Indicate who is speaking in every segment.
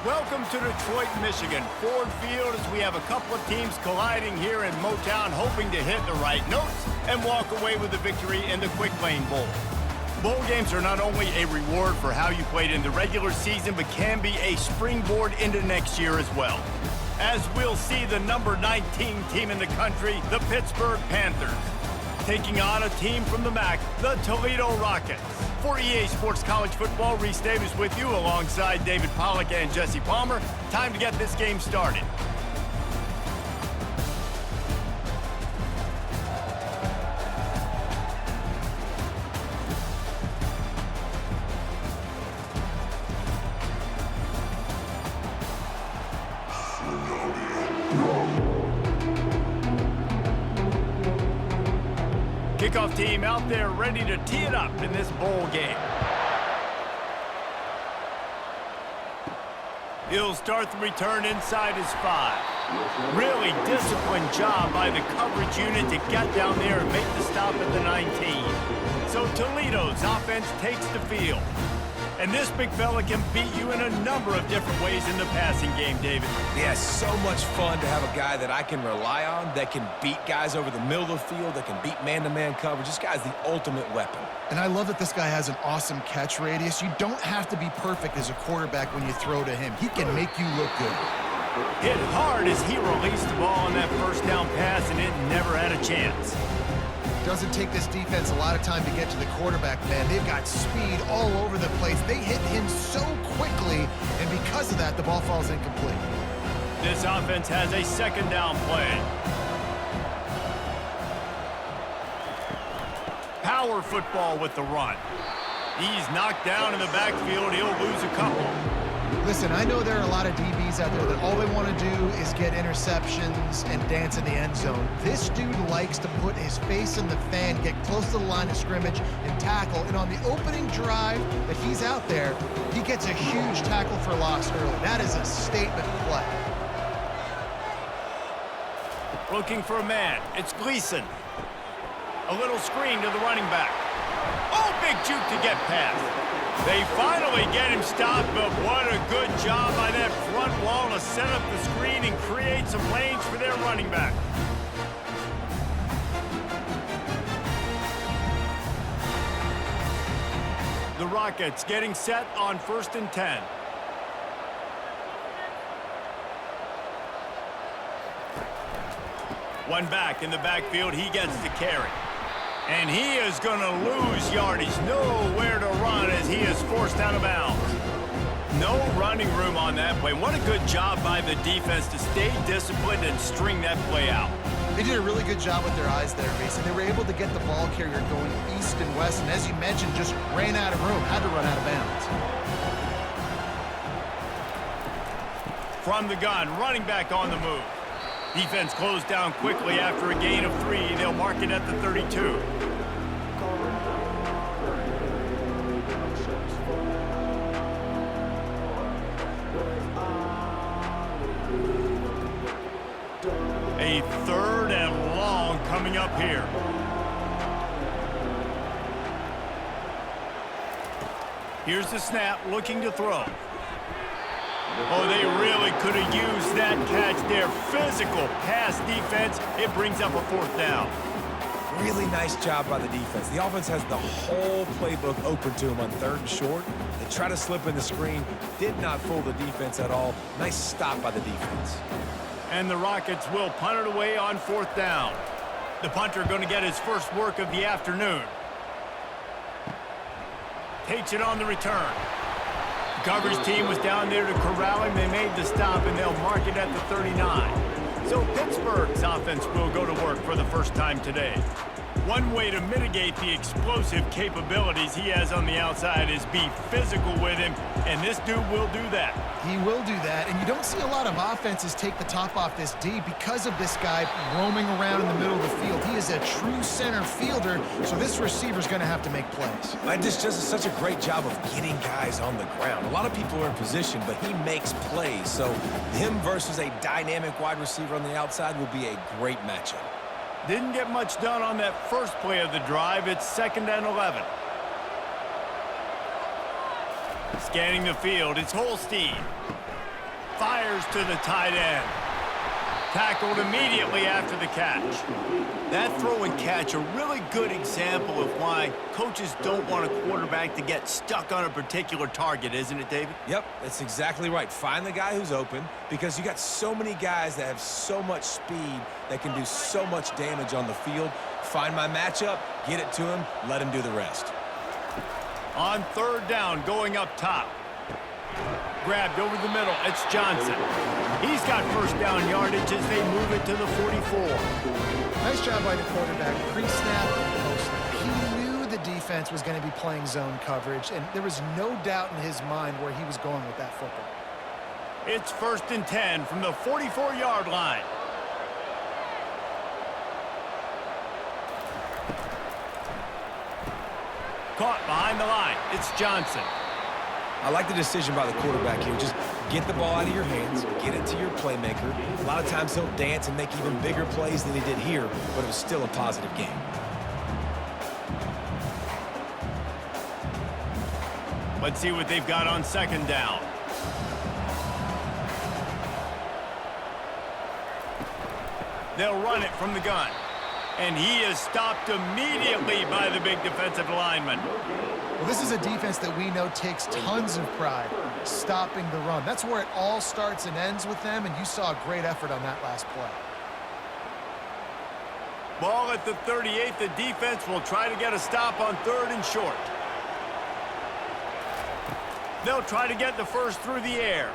Speaker 1: Welcome to Detroit, Michigan. Ford Field as we have a couple of teams colliding here in Motown, hoping to hit the right notes and walk away with the victory in the Quick Lane Bowl. Bowl games are not only a reward for how you played in the regular season, but can be a springboard into next year as well. As we'll see the number 19 team in the country, the Pittsburgh Panthers, taking on a team from the MAC, the Toledo Rockets. For EA Sports College Football, Reese Davis with you alongside David Pollack and Jesse Palmer. Time to get this game started. Kickoff team out there ready to tee it up in this bowl game. He'll start the return inside his 5. Really disciplined job by the coverage unit to get down there and make the stop at the 19. So Toledo's offense takes the field. And this big fella can beat you in a number of different ways in the passing game, David.
Speaker 2: Yeah, so much fun to have a guy that I can rely on, that can beat guys over the middle of the field, that can beat man-to-man coverage. This guy's the ultimate weapon.
Speaker 3: And I love that this guy has an awesome catch radius. You don't have to be perfect as a quarterback when you throw to him. He can make you look good.
Speaker 1: Hit hard as he released the ball on that first down pass, and it never had a chance.
Speaker 3: Doesn't take this defense a lot of time to get to the quarterback, man. They've got speed all over the place. They hit him so quickly, and because of that, the ball falls incomplete.
Speaker 1: This offense has a second down play. Power football with the run. He's knocked down in the backfield. He'll lose a couple.
Speaker 3: Listen, I know there are a lot of DBs out there that all they want to do is get interceptions and dance in the end zone. This dude likes to put his face in the fan, get close to the line of scrimmage, and tackle. And on the opening drive that he's out there, he gets a huge tackle for loss early. That is a statement play.
Speaker 1: Looking for a man. It's Gleason. A little screen to the running back. Oh, big juke to get past. They finally get him stopped, but what a good job by that front wall to set up the screen and create some lanes for their running back. The Rockets getting set on 1st and 10. One back in the backfield, he gets the carry. And he is going to lose yardage. Nowhere to run as he is forced out of bounds. No running room on that play. What a good job by the defense to stay disciplined and string that play out.
Speaker 3: They did a really good job with their eyes there, Mason. They were able to get the ball carrier going east and west, and as you mentioned, just ran out of room, had to run out of bounds.
Speaker 1: From the gun, running back on the move. Defense closed down quickly after a gain of 3. They'll mark it at the 32. A 3rd and long coming up here. Here's the snap, looking to throw. Oh, they really could have used that catch there. Physical pass defense. It brings up a 4th down.
Speaker 2: Really nice job by the defense. The offense has the whole playbook open to him on 3rd and short. They try to slip in the screen. Did not fool the defense at all. Nice stop by the defense.
Speaker 1: And the Rockets will punt it away on 4th down. The punter going to get his first work of the afternoon. Takes it on the return. The coverage team was down there to corral him. They made the stop, and they'll mark it at the 39. So Pittsburgh's offense will go to work for the first time today. One way to mitigate the explosive capabilities he has on the outside is be physical with him, and this dude will do that.
Speaker 3: He will do that, and you don't see a lot of offenses take the top off this D because of this guy roaming around in the middle of the field. He is a true center fielder, so this receiver's going to have to make plays.
Speaker 2: This does such a great job of getting guys on the ground. A lot of people are in position, but he makes plays, so him versus a dynamic wide receiver on the outside will be a great matchup.
Speaker 1: Didn't get much done on that first play of the drive. It's 2nd and 11. Scanning the field, it's Holstein. fires to the tight end. Tackled immediately after the catch. That throw and catch, a really good example of why coaches don't want a quarterback to get stuck on a particular target, isn't it, David?
Speaker 2: Yep, that's exactly right. Find the guy who's open, because you got so many guys that have so much speed that can do so much damage on the field. Find my matchup, get it to him, let him do the rest.
Speaker 1: On third down, going up top. Grabbed over the middle. It's Johnson. He's got first down yardage as they move it to the 44.
Speaker 3: Nice job by the quarterback, pre-snap and post-snap. He knew the defense was going to be playing zone coverage, and there was no doubt in his mind where he was going with that football.
Speaker 1: It's 1st and 10 from the 44-yard line. Caught behind the line. It's Johnson.
Speaker 2: I like the decision by the quarterback here. Just get the ball out of your hands, get it to your playmaker. A lot of times he'll dance and make even bigger plays than he did here, but it was still a positive game.
Speaker 1: Let's see what they've got on second down. They'll run it from the gun. And he is stopped immediately by the big defensive lineman.
Speaker 3: Well, this is a defense that we know takes tons of pride stopping the run. That's where it all starts and ends with them, and you saw a great effort on that last play.
Speaker 1: Ball at the 38. The defense will try to get a stop on 3rd and short. They'll try to get the first through the air.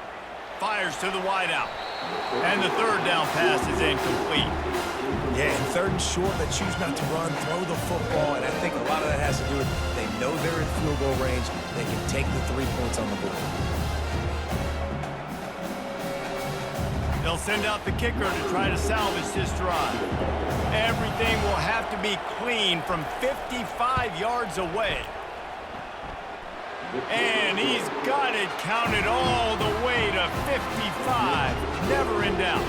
Speaker 1: Fires to the wideout. And the 3rd down pass is incomplete.
Speaker 2: Yeah, and 3rd and short, they choose not to run, throw the football, and I think a lot of that has to do with they know they're in field goal range. They can take the 3 points on the board.
Speaker 1: They'll send out the kicker to try to salvage this drive. Everything will have to be clean from 55 yards away. And he's got it counted all the way to 55. Never in doubt.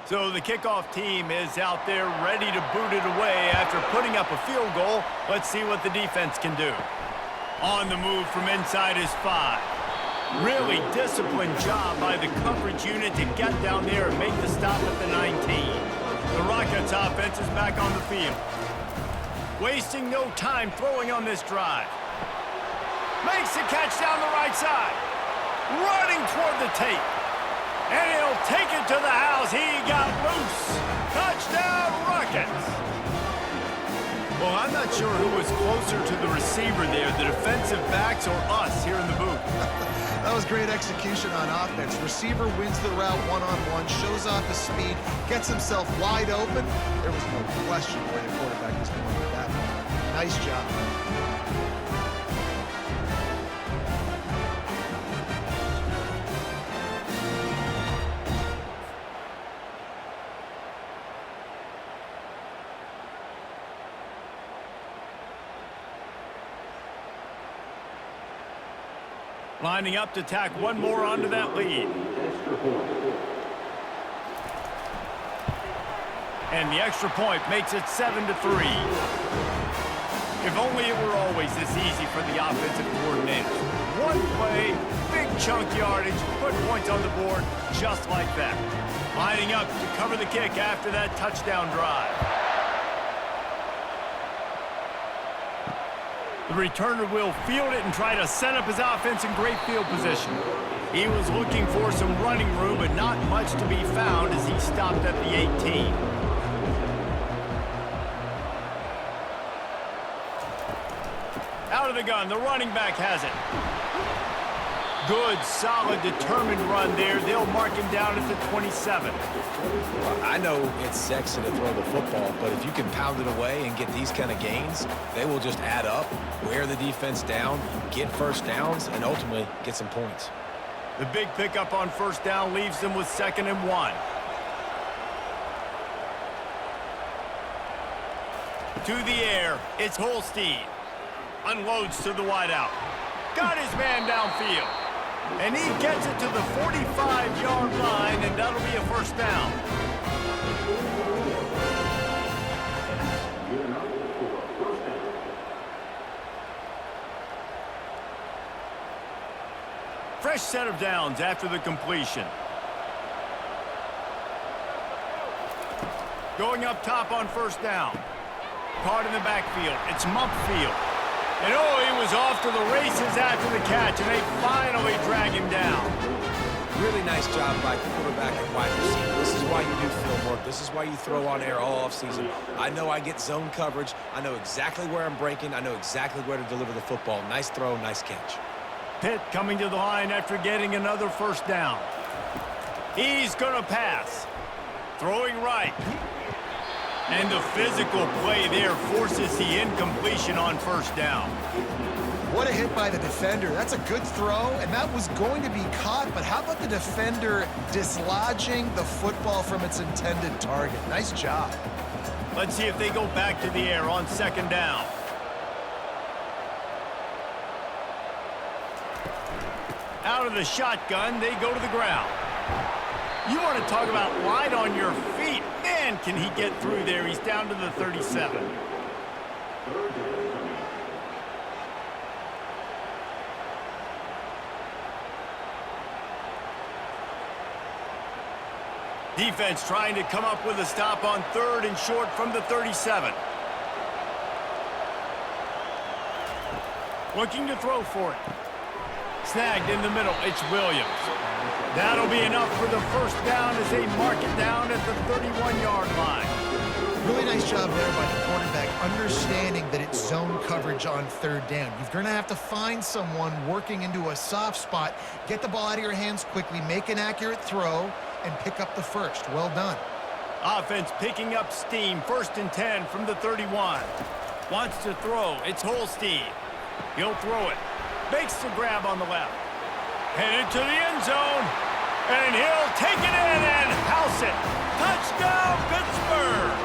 Speaker 1: So the kickoff team is out there ready to boot it away after putting up a field goal. Let's see what the defense can do. On the move from inside his 5. Really disciplined job by the coverage unit to get down there and make the stop at the 19. The Rockets offense is back on the field. Wasting no time throwing on this drive. Makes the catch down the right side. Running toward the tape. And he'll take it to the house. He got loose. Touchdown, Rockets. Well, I'm not sure who was closer to the receiver there, the defensive backs or us here in the booth.
Speaker 3: That was great execution on offense. Receiver wins the route one-on-one, shows off his speed, gets himself wide open. There was no question where the quarterback was going with that one. Nice job.
Speaker 1: Lining up to tack one more onto that lead. And the extra point makes it 7-3. If only it were always this easy for the offensive coordinators. One play, big chunk yardage, put points on the board just like that. Lining up to cover the kick after that touchdown drive. The returner will field it and try to set up his offense in great field position. He was looking for some running room, but not much to be found as he stopped at the 18. Out of the gun, the running back has it. Good, solid, determined run there. They'll mark him down at the 27.
Speaker 2: Well, I know it's sexy to throw the football, but if you can pound it away and get these kind of gains, they will just add up, wear the defense down, get first downs, and ultimately get some points.
Speaker 1: The big pickup on first down leaves them with 2nd and 1. To the air, it's Holstein. Unloads to the wideout. Got his man downfield. And he gets it to the 45-yard line, and that'll be a first down. Fresh set of downs after the completion. Going up top on first down. Caught in the backfield. It's Mumpfield. And oh, he was off to the races after the catch, and they finally drag him down.
Speaker 2: Really nice job by quarterback and wide receiver. This is why you do film work. This is why you throw on air all offseason. I know I get zone coverage. I know exactly where I'm breaking. I know exactly where to deliver the football. Nice throw, nice catch.
Speaker 1: Pitt coming to the line after getting another first down. He's going to pass. Throwing right. And the physical play there forces the incompletion on first down.
Speaker 3: What a hit by the defender. That's a good throw, and that was going to be caught, but how about the defender dislodging the football from its intended target? Nice job.
Speaker 1: Let's see if they go back to the air on 2nd down. Out of the shotgun, they go to the ground. You want to talk about light on your feet. Man, can he get through there. He's down to the 37. Defense trying to come up with a stop on 3rd and short from the 37. Looking to throw for it. Snagged in the middle. It's Williams. That'll be enough for the first down as they mark it down at the 31-yard line.
Speaker 3: Really nice job there by the quarterback, understanding that it's zone coverage on 3rd down. You're going to have to find someone working into a soft spot, get the ball out of your hands quickly, make an accurate throw, and pick up the first. Well done.
Speaker 1: Offense picking up steam. 1st and 10 from the 31. Wants to throw. It's Holstein. He'll throw it. Makes the grab on the left. Headed to the end zone. And he'll take it in and house it. Touchdown, Pittsburgh.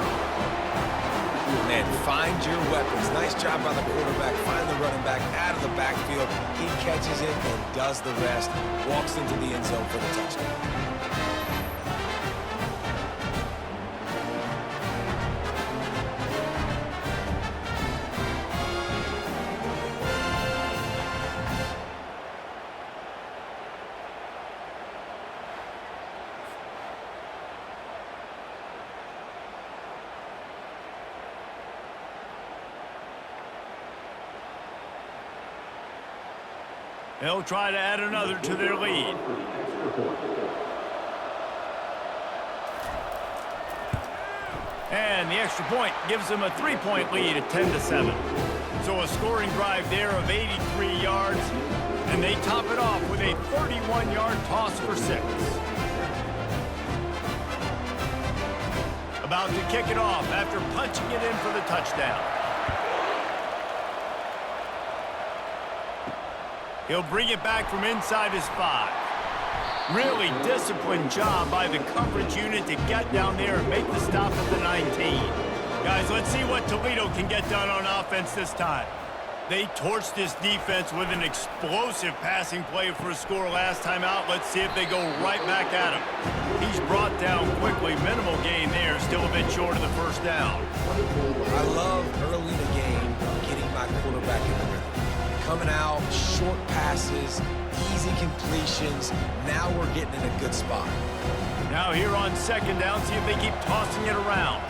Speaker 2: Man, find your weapons. Nice job by the quarterback. Find the running back out of the backfield. He catches it and does the rest. Walks into the end zone for the touchdown.
Speaker 1: They'll try to add another to their lead. And the extra point gives them a 3-point lead at 10-7. So a scoring drive there of 83 yards, and they top it off with a 31-yard toss for 6. About to kick it off after punching it in for the touchdown. He'll bring it back from inside his 5. Really disciplined job by the coverage unit to get down there and make the stop at the 19. Guys, let's see what Toledo can get done on offense this time. They torched this defense with an explosive passing play for a score last time out. Let's see if they go right back at him. He's brought down quickly. Minimal gain there. Still a bit short of the first down.
Speaker 2: I love early in the game getting my quarterback in the rhythm. Coming out, short passes, easy completions. Now we're getting in a good spot.
Speaker 1: Now here on 2nd down, see if they keep tossing it around.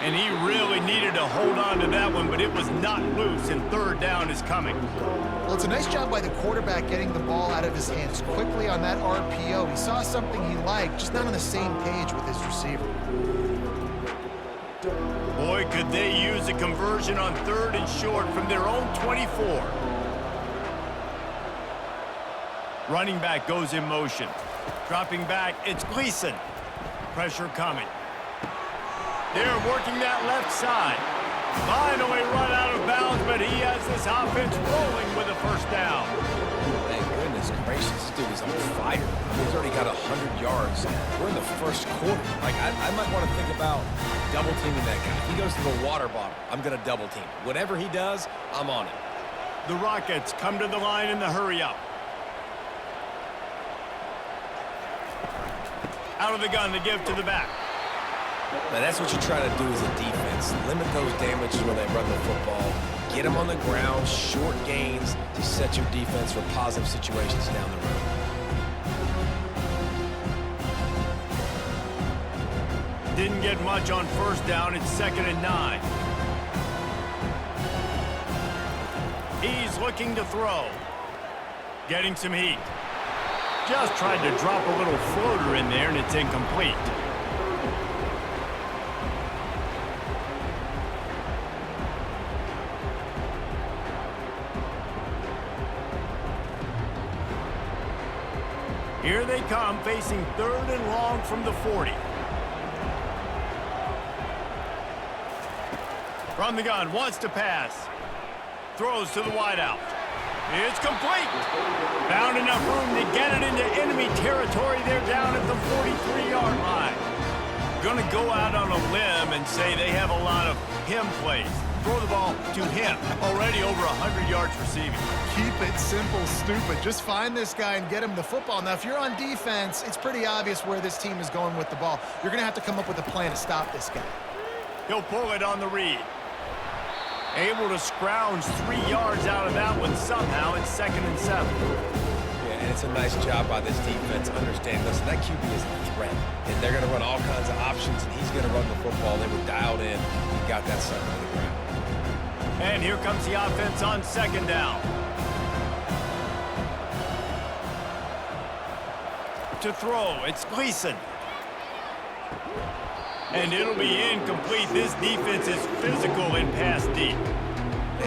Speaker 1: And he really needed to hold on to that one, but it was not loose, and 3rd down is coming.
Speaker 3: Well, it's a nice job by the quarterback getting the ball out of his hands quickly on that RPO. He saw something he liked, just not on the same page with his receiver.
Speaker 1: Boy, could they use a conversion on 3rd and short from their own 24. Running back goes in motion. Dropping back, it's Gleason. Pressure coming. They're working that left side. Finally run out of bounds, but he has this offense rolling with a first down.
Speaker 2: Thank goodness gracious, this dude is on fire. He's already got 100 yards. We're in the first quarter. Like, I might want to think about double teaming that guy. If he goes to the water bottle, I'm going to double team. Whatever he does, I'm on it.
Speaker 1: The Rockets come to the line in the hurry-up. Out of the gun to give to the back.
Speaker 2: Now, that's what you try to do as a defense. Limit those damages when they run the football. Get them on the ground, short gains to set your defense for positive situations down the road.
Speaker 1: Didn't get much on first down. It's 2nd and 9. He's looking to throw. Getting some heat. Just tried to drop a little floater in there, and it's incomplete. Here they come, facing 3rd and long from the 40. From the gun, wants to pass. Throws to the wideout. It's complete. Found enough room to get it into enemy territory. They're down at the 43-yard line. Gonna go out on a limb and say they have a lot of him plays. Throw the ball to him. Already over 100 yards receiving.
Speaker 3: Keep it simple, stupid. Just find this guy and get him the football. Now, if you're on defense, it's pretty obvious where this team is going with the ball. You're going to have to come up with a plan to stop this guy.
Speaker 1: He'll pull it on the read. Able to scrounge 3 yards out of that one somehow. It's 2nd and 7.
Speaker 2: Yeah, and it's a nice job by this defense understanding, listen, that QB is a threat. And they're going to run all kinds of options, and he's going to run the football. They were dialed in and got that sucker on the ground.
Speaker 1: And here comes the offense on 2nd down. To throw, it's Gleason. And it'll be incomplete. This defense is physical in pass deep.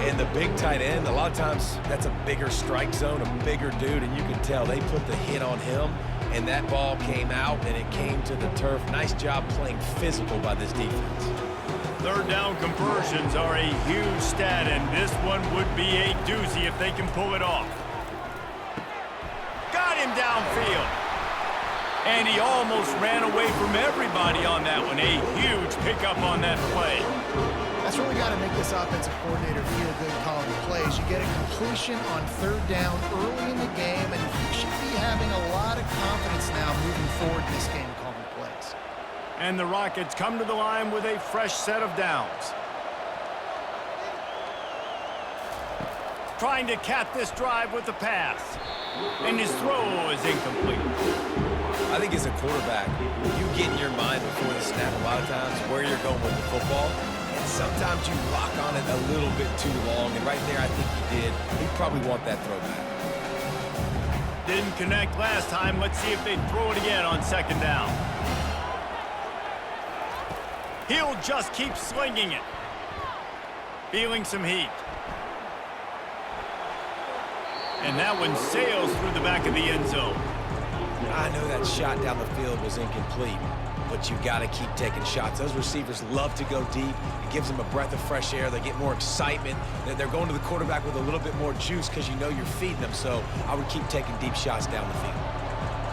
Speaker 2: And the big tight end, a lot of times that's a bigger strike zone, a bigger dude, and you can tell they put the hit on him, and that ball came out, and it came to the turf. Nice job playing physical by this defense.
Speaker 1: 3rd down conversions are a huge stat, and this one would be a doozy if they can pull it off. Got him downfield. And he almost ran away from everybody on that one. A huge pickup on that play.
Speaker 3: That's really got to make this offensive coordinator feel good calling the plays. You get a completion on 3rd down early in the game, and he should be having a lot of confidence now moving forward in this game calling plays.
Speaker 1: And the Rockets come to the line with a fresh set of downs. Trying to cap this drive with the pass. And his throw is incomplete.
Speaker 2: I think as a quarterback, you get in your mind before the snap a lot of times where you're going with the football. And sometimes you lock on it a little bit too long. And right there, I think he did. He'd probably want that throwback.
Speaker 1: Didn't connect last time. Let's see if they throw it again on 2nd down. He'll just keep slinging it. Feeling some heat. And that one sails through the back of the end zone.
Speaker 2: I know that shot down the field was incomplete, but you got to keep taking shots. Those receivers love to go deep. It gives them a breath of fresh air. They get more excitement. They're going to the quarterback with a little bit more juice because you know you're feeding them. So I would keep taking deep shots down the field.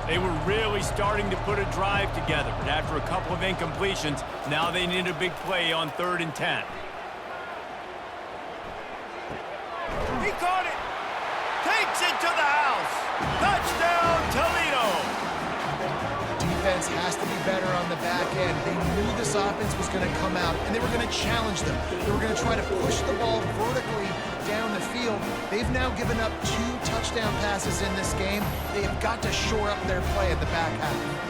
Speaker 1: They were really starting to put a drive together, but after a couple of incompletions, now they need a big play on 3rd and 10. He caught it! Takes it to the house! Touchdown, Toledo!
Speaker 3: Defense has to be better on the back end. They knew this offense was going to come out, and they were going to challenge them. They were going to try to push the ball vertically down the field. They've now given up 2 touchdown passes in this game. They have got to shore up their play at the back half.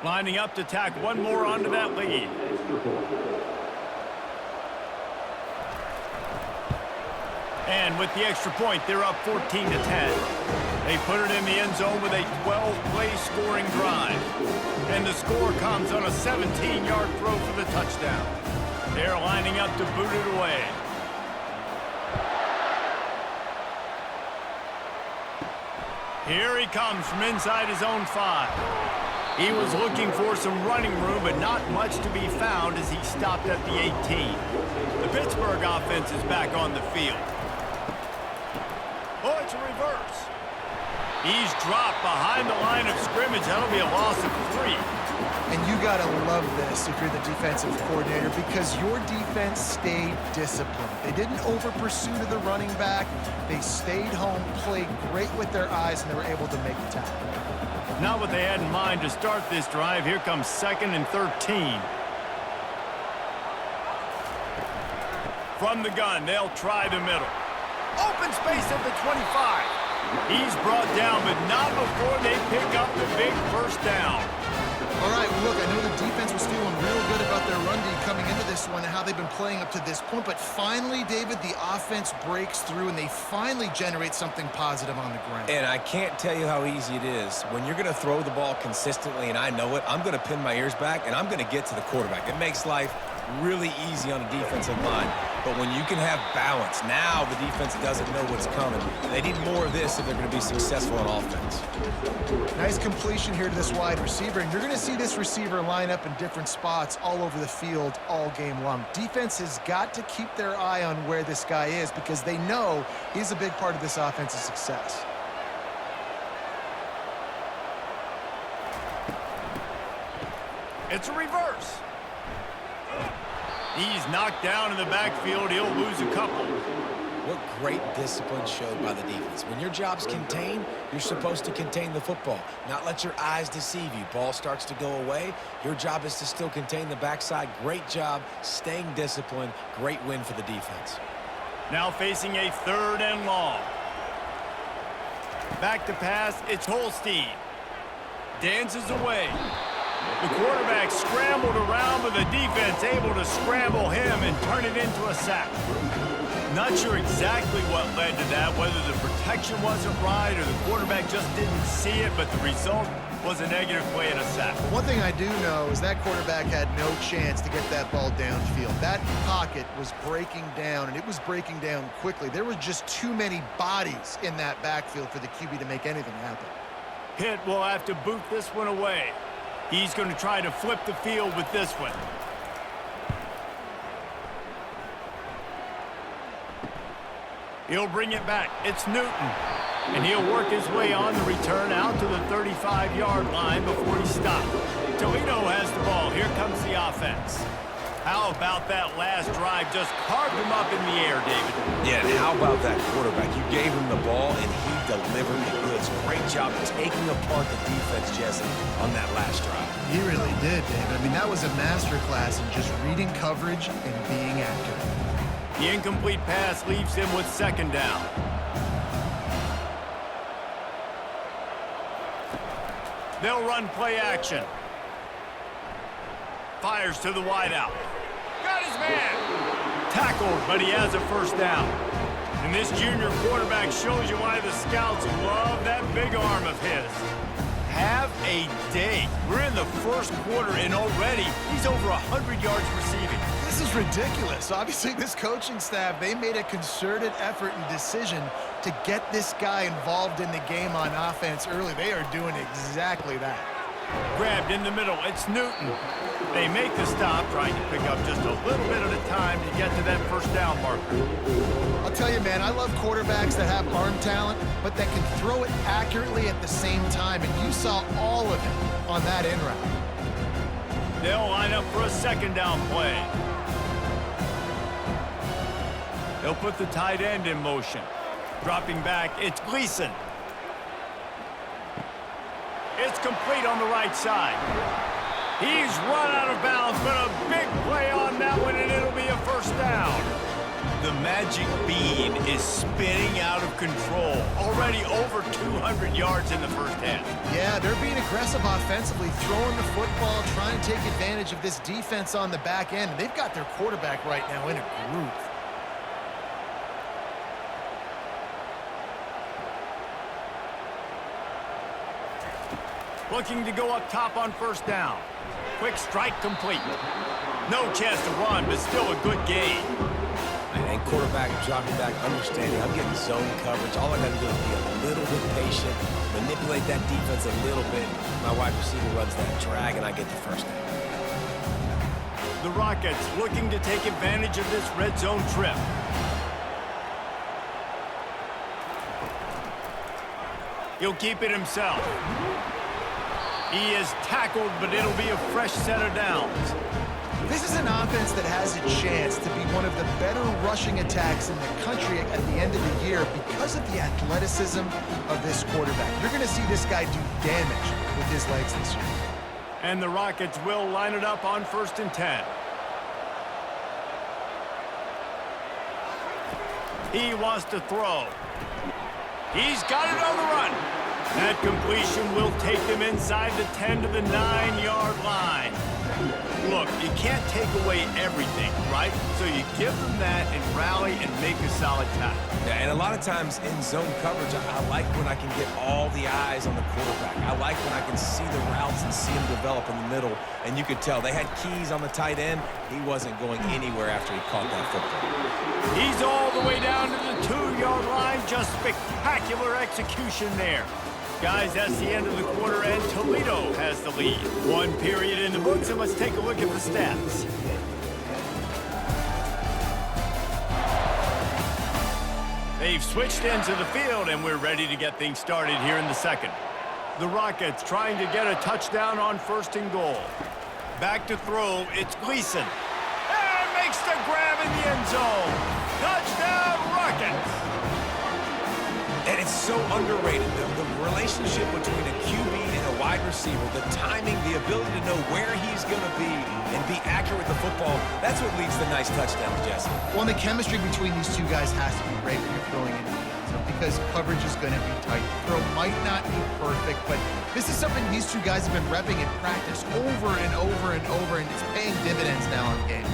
Speaker 1: Lining up to tack one more onto that lead. And with the extra point, they're up 14-10. They put it in the end zone with a 12-play scoring drive. And the score comes on a 17-yard throw for the touchdown. They're lining up to boot it away. Here he comes from inside his own 5. He was looking for some running room, but not much to be found as he stopped at the 18. The Pittsburgh offense is back on the field. Oh, it's a reverse. He's dropped behind the line of scrimmage. That'll be a loss of 3.
Speaker 3: And you got to love this if you're the defensive coordinator, because your defense stayed disciplined. They didn't over-pursue to the running back. They stayed home, played great with their eyes, and they were able to make the tackle.
Speaker 1: Not what they had in mind to start this drive. Here comes 2nd and 13. From the gun, they'll try the middle. Open space at the 25. He's brought down, but not before they pick up the big first down.
Speaker 3: All right, well, look, I know the defense was feeling real good about their run D coming into this one and how they've been playing up to this point, but finally, David, the offense breaks through and they finally generate something positive on the ground.
Speaker 2: And I can't tell you how easy it is. When you're going to throw the ball consistently, and I know it, I'm going to pin my ears back, and I'm going to get to the quarterback. It makes life really easy on a defensive line. But when you can have balance, now the defense doesn't know what's coming. They need more of this if they're going to be successful on offense.
Speaker 3: Nice completion here to this wide receiver, and you're going to see this receiver line up in different spots all over the field all game long. Defense has got to keep their eye on where this guy is because they know he's a big part of this offense's success.
Speaker 1: It's a reverse. He's knocked down in the backfield. He'll lose a couple.
Speaker 2: What great discipline showed by the defense. When your job's contained, you're supposed to contain the football, not let your eyes deceive you. Ball starts to go away. Your job is to still contain the backside. Great job staying disciplined. Great win for the defense.
Speaker 1: Now facing a 3rd and long. Back to pass. It's Holstein. Dances away. The quarterback scrambled around, but the defense able to scramble him and turn it into a sack. Not sure exactly what led to that, whether the protection wasn't right or the quarterback just didn't see it, but the result was a negative play and a sack.
Speaker 3: One thing I do know is that quarterback had no chance to get that ball downfield. That pocket was breaking down, and it was breaking down quickly. There were just too many bodies in that backfield for the QB to make anything happen.
Speaker 1: Pitt will have to boot this one away. He's going to try to flip the field with this one. He'll bring it back. It's Newton. And he'll work his way on the return out to the 35-yard line before he stopped. Toledo has the ball. Here comes the offense. How about that last drive? Just carved him up in the air, David.
Speaker 2: Yeah, and how about that quarterback? You gave him the ball, and he delivered the goods. Great job taking apart the defense, Jesse, on that last drive.
Speaker 3: He really did, David. I mean, that was a masterclass in just reading coverage and being accurate.
Speaker 1: The incomplete pass leaves him with 2nd down. They'll run play action. Fires to the wideout. Got his man. Tackled, but he has a 1st down. And this junior quarterback shows you why the scouts love that big arm of his. Have a day. We're in the 1st quarter, and already he's over 100 yards receiving.
Speaker 3: This is ridiculous. Obviously, this coaching staff, they made a concerted effort and decision to get this guy involved in the game on offense early. They are doing exactly that.
Speaker 1: Grabbed in the middle. It's Newton. They make the stop, trying to pick up just a little bit at a time to get to that 1st down marker.
Speaker 3: I'll tell you, man, I love quarterbacks that have arm talent, but that can throw it accurately at the same time, and you saw all of it on that in route.
Speaker 1: They'll line up for a 2nd down play. They'll put the tight end in motion. Dropping back, it's Gleason. It's complete on the right side. He's run out of bounds, but a big play on that one, and it'll be a 1st down. The magic bean is spinning out of control. Already over 200 yards in the 1st half.
Speaker 3: Yeah, they're being aggressive offensively, throwing the football, trying to take advantage of this defense on the back end. They've got their quarterback right now in a groove.
Speaker 1: Looking to go up top on first down. Quick strike complete. No chance to run, but still a good gain.
Speaker 2: And quarterback dropping back, understanding I'm getting zone coverage. All I got to do is be a little bit patient, manipulate that defense a little bit. My wide receiver runs that drag, and I get the first down.
Speaker 1: The Rockets looking to take advantage of this red zone trip. He'll keep it himself. He is tackled, but it'll be a fresh set of downs.
Speaker 3: This is an offense that has a chance to be one of the better rushing attacks in the country at the end of the year because of the athleticism of this quarterback. You're going to see this guy do damage with his legs this year.
Speaker 1: And the Rockets will line it up on 1st and 10. He wants to throw. He's got it on the run. That completion will take them inside the 10 to the 9-yard line. Look, you can't take away everything, right? So you give them that and rally and make a solid tackle.
Speaker 2: Yeah, and a lot of times in zone coverage, I like when I can get all the eyes on the quarterback. I like when I can see the routes and see them develop in the middle. And you could tell they had keys on the tight end. He wasn't going anywhere after he caught that football.
Speaker 1: He's all the way down to the 2-yard line. Just spectacular execution there. Guys, that's the end of the quarter, and Toledo has the lead. 1 period in the books, and let's take a look at the stats. They've switched ends of the field, and we're ready to get things started here in the second. The Rockets trying to get a touchdown on 1st and goal. Back to throw, it's Gleason. And makes the grab in the end zone. Touchdown, Rockets!
Speaker 2: And it's so underrated, the relationship between a QB and a wide receiver, the timing, the ability to know where he's going to be and be accurate with the football, that's what leads to nice touchdowns, Jesse.
Speaker 3: Well, and the chemistry between these two guys has to be great when you're throwing into the end zone because coverage is going to be tight. The throw might not be perfect, but this is something these two guys have been repping in practice over and over and over, and it's paying dividends now in games.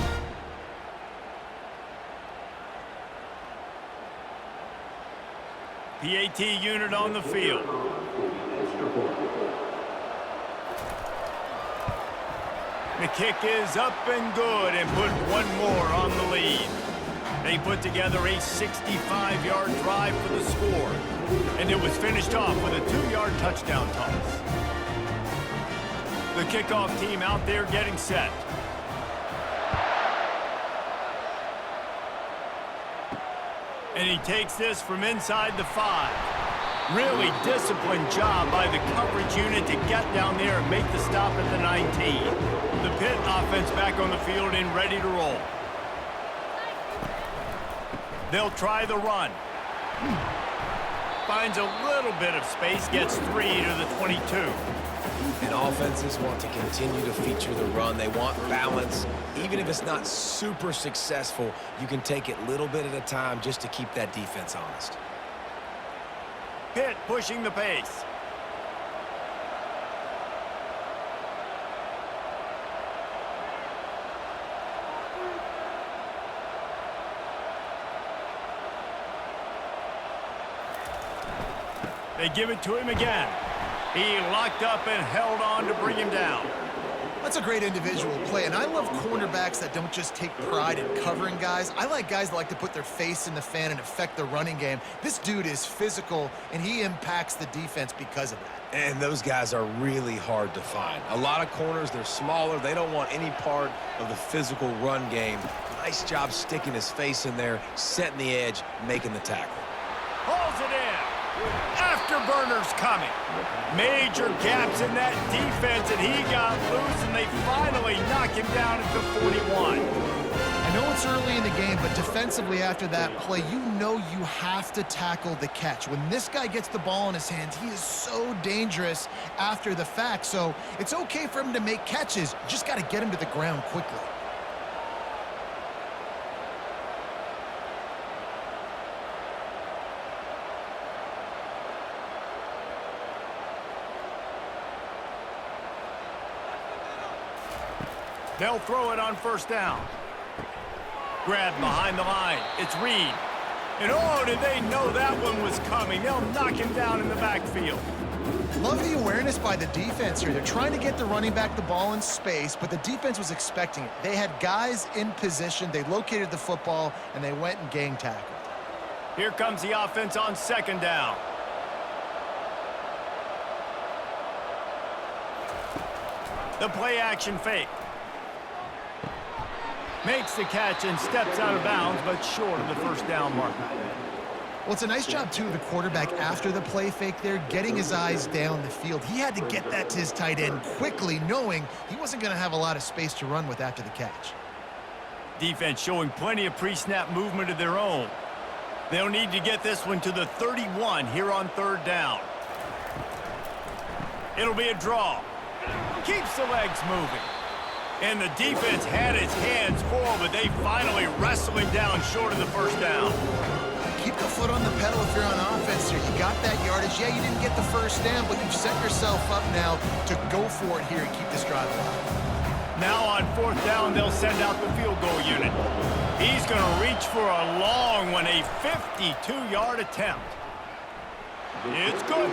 Speaker 1: PAT unit on the field. The kick is up and good and put one more on the lead. They put together a 65-yard drive for the score, and it was finished off with a 2-yard touchdown toss. The kickoff team out there getting set. And he takes this from inside the 5. Really disciplined job by the coverage unit to get down there and make the stop at the 19. The Pitt offense back on the field and ready to roll. They'll try the run. Finds a little bit of space, gets 3 to the 22.
Speaker 2: And offenses want to continue to feature the run. They want balance. Even if it's not super successful, you can take it little bit at a time just to keep that defense honest.
Speaker 1: Pitt pushing the pace. They give it to him again. He locked up and held on to bring him down.
Speaker 3: That's a great individual play, and I love cornerbacks that don't just take pride in covering guys. I like guys that like to put their face in the fan and affect the running game. This dude is physical, and he impacts the defense because of that.
Speaker 2: And those guys are really hard to find. A lot of corners, they're smaller. They don't want any part of the physical run game. Nice job sticking his face in there, setting the edge, making the tackle.
Speaker 1: Pulls it in. Afterburners coming. Major gaps in that defense, and he got loose, and they finally knock him down at the 41.
Speaker 3: I know it's early in the game, but defensively after that play, you know you have to tackle the catch. When this guy gets the ball in his hands, he is so dangerous after the fact. So it's okay for him to make catches. You just got to get him to the ground quickly.
Speaker 1: They'll throw it on first down. Grab behind the line. It's Reed. And oh, did they know that one was coming. They'll knock him down in the backfield.
Speaker 3: Love the awareness by the defense here. They're trying to get the running back the ball in space, but the defense was expecting it. They had guys in position. They located the football, and they went and gang tackled.
Speaker 1: Here comes the offense on second down. The play action fake. Makes the catch and steps out of bounds, but short of the first down mark.
Speaker 3: Well, it's a nice job, too, of the quarterback after the play fake there, getting his eyes down the field. He had to get that to his tight end quickly, knowing he wasn't going to have a lot of space to run with after the catch.
Speaker 1: Defense showing plenty of pre-snap movement of their own. They'll need to get this one to the 31 here on third down. It'll be a draw. Keeps the legs moving. And the defense had its hands full, but they finally wrestle him down short of the first down.
Speaker 3: Keep the foot on the pedal if you're on offense here. You got that yardage. Yeah, you didn't get the first down, but you've set yourself up now to go for it here and keep this drive alive.
Speaker 1: Now on fourth down, they'll send out the field goal unit. He's going to reach for a long one, a 52-yard attempt. It's good.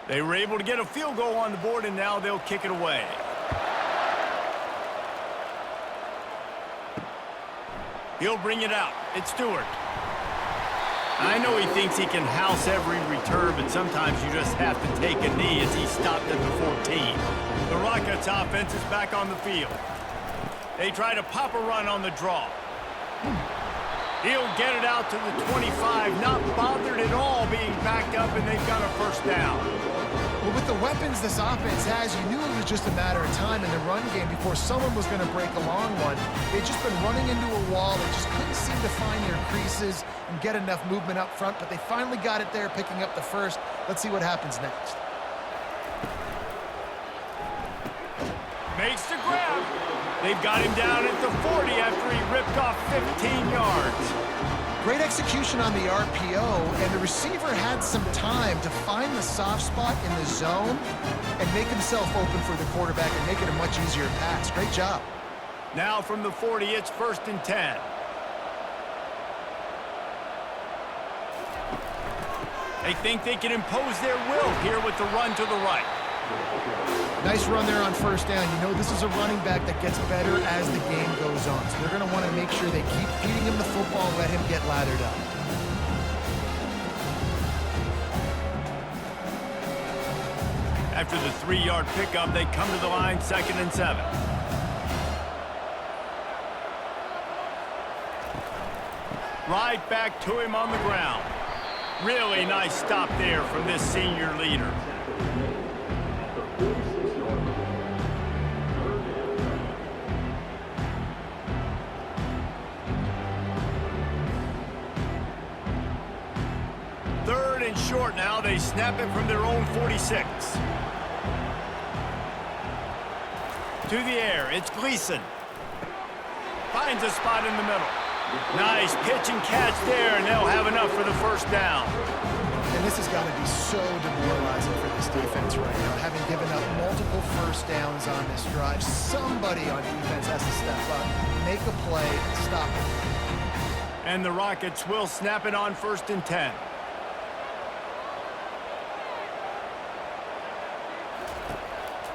Speaker 1: They were able to get a field goal on the board, and now they'll kick it away. He'll bring it out. It's Stewart. I know he thinks he can house every return, but sometimes you just have to take a knee as he stopped at the 14. The Rockets offense is back on the field. They try to pop a run on the draw. He'll get it out to the 25, not bothered at all being backed up, and they've got a first down.
Speaker 3: Well, with the weapons this offense has, you knew it was just a matter of time in the run game before someone was going to break a long one. They'd just been running into a wall. They just couldn't seem to find their creases and get enough movement up front, but they finally got it there, picking up the first. Let's see what happens next.
Speaker 1: Makes the grab. They've got him down at the 40 after he ripped off 15 yards.
Speaker 3: Great execution on the RPO, and the receiver had some time to find the soft spot in the zone and make himself open for the quarterback and make it a much easier pass. Great job.
Speaker 1: Now from the 40, it's 1st and 10. They think they can impose their will here with the run to the right.
Speaker 3: Nice run there on first down. You know this is a running back that gets better as the game goes on. So they're going to want to make sure they keep feeding him the football and let him get lathered up.
Speaker 1: After the 3-yard pickup, they come to the line, 2nd and 7. Right back to him on the ground. Really nice stop there from this senior leader. Short now, they snap it from their own 46. To the air, it's Gleason. Finds a spot in the middle. Nice pitch and catch there, and they'll have enough for the first down.
Speaker 3: And this has got to be so demoralizing for this defense right now, having given up multiple first downs on this drive. Somebody on defense has to step up, make a play, and stop it.
Speaker 1: And the Rockets will snap it on 1st and 10.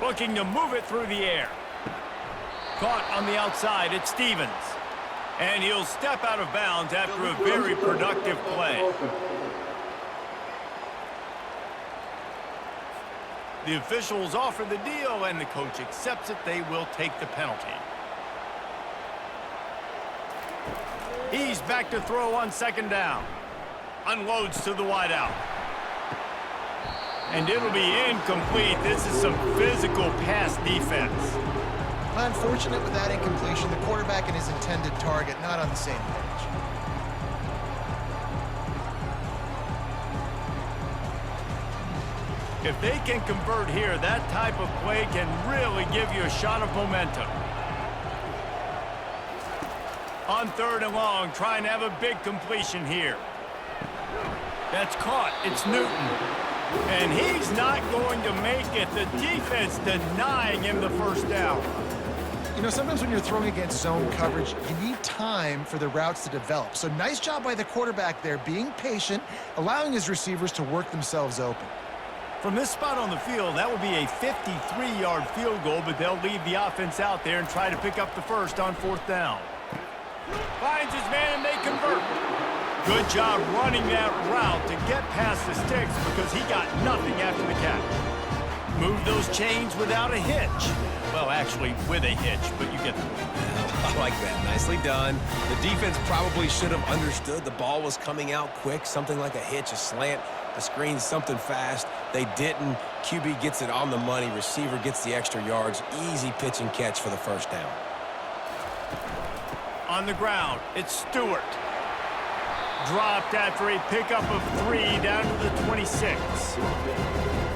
Speaker 1: Looking to move it through the air. Caught on the outside, it's Stevens. And he'll step out of bounds after a very productive play. The officials offer the deal, and the coach accepts it. They will take the penalty. He's back to throw on 2nd down. Unloads to the wideout. And it'll be incomplete. This is some physical pass defense.
Speaker 3: Unfortunate with that incompletion, the quarterback and his intended target not on the same page.
Speaker 1: If they can convert here, that type of play can really give you a shot of momentum. On 3rd and long, trying to have a big completion here. That's caught. It's Newton. And he's not going to make it. The defense denying him the first down.
Speaker 3: You know, sometimes when you're throwing against zone coverage, you need time for the routes to develop. So nice job by the quarterback there, being patient, allowing his receivers to work themselves open.
Speaker 1: From this spot on the field, that would be a 53-yard field goal, but they'll leave the offense out there and try to pick up the first on 4th down. Finds his man and they convert. Good job running that route to get past the sticks because he got nothing after the catch. Move those chains without a hitch. Well, actually, with a hitch, but you get the point.
Speaker 2: I like that. Nicely done. The defense probably should have understood the ball was coming out quick, something like a hitch, a slant, a screen, something fast. They didn't. QB gets it on the money. Receiver gets the extra yards. Easy pitch and catch for the first down.
Speaker 1: On the ground, it's Stewart. Dropped after a pickup of 3 down to the 26.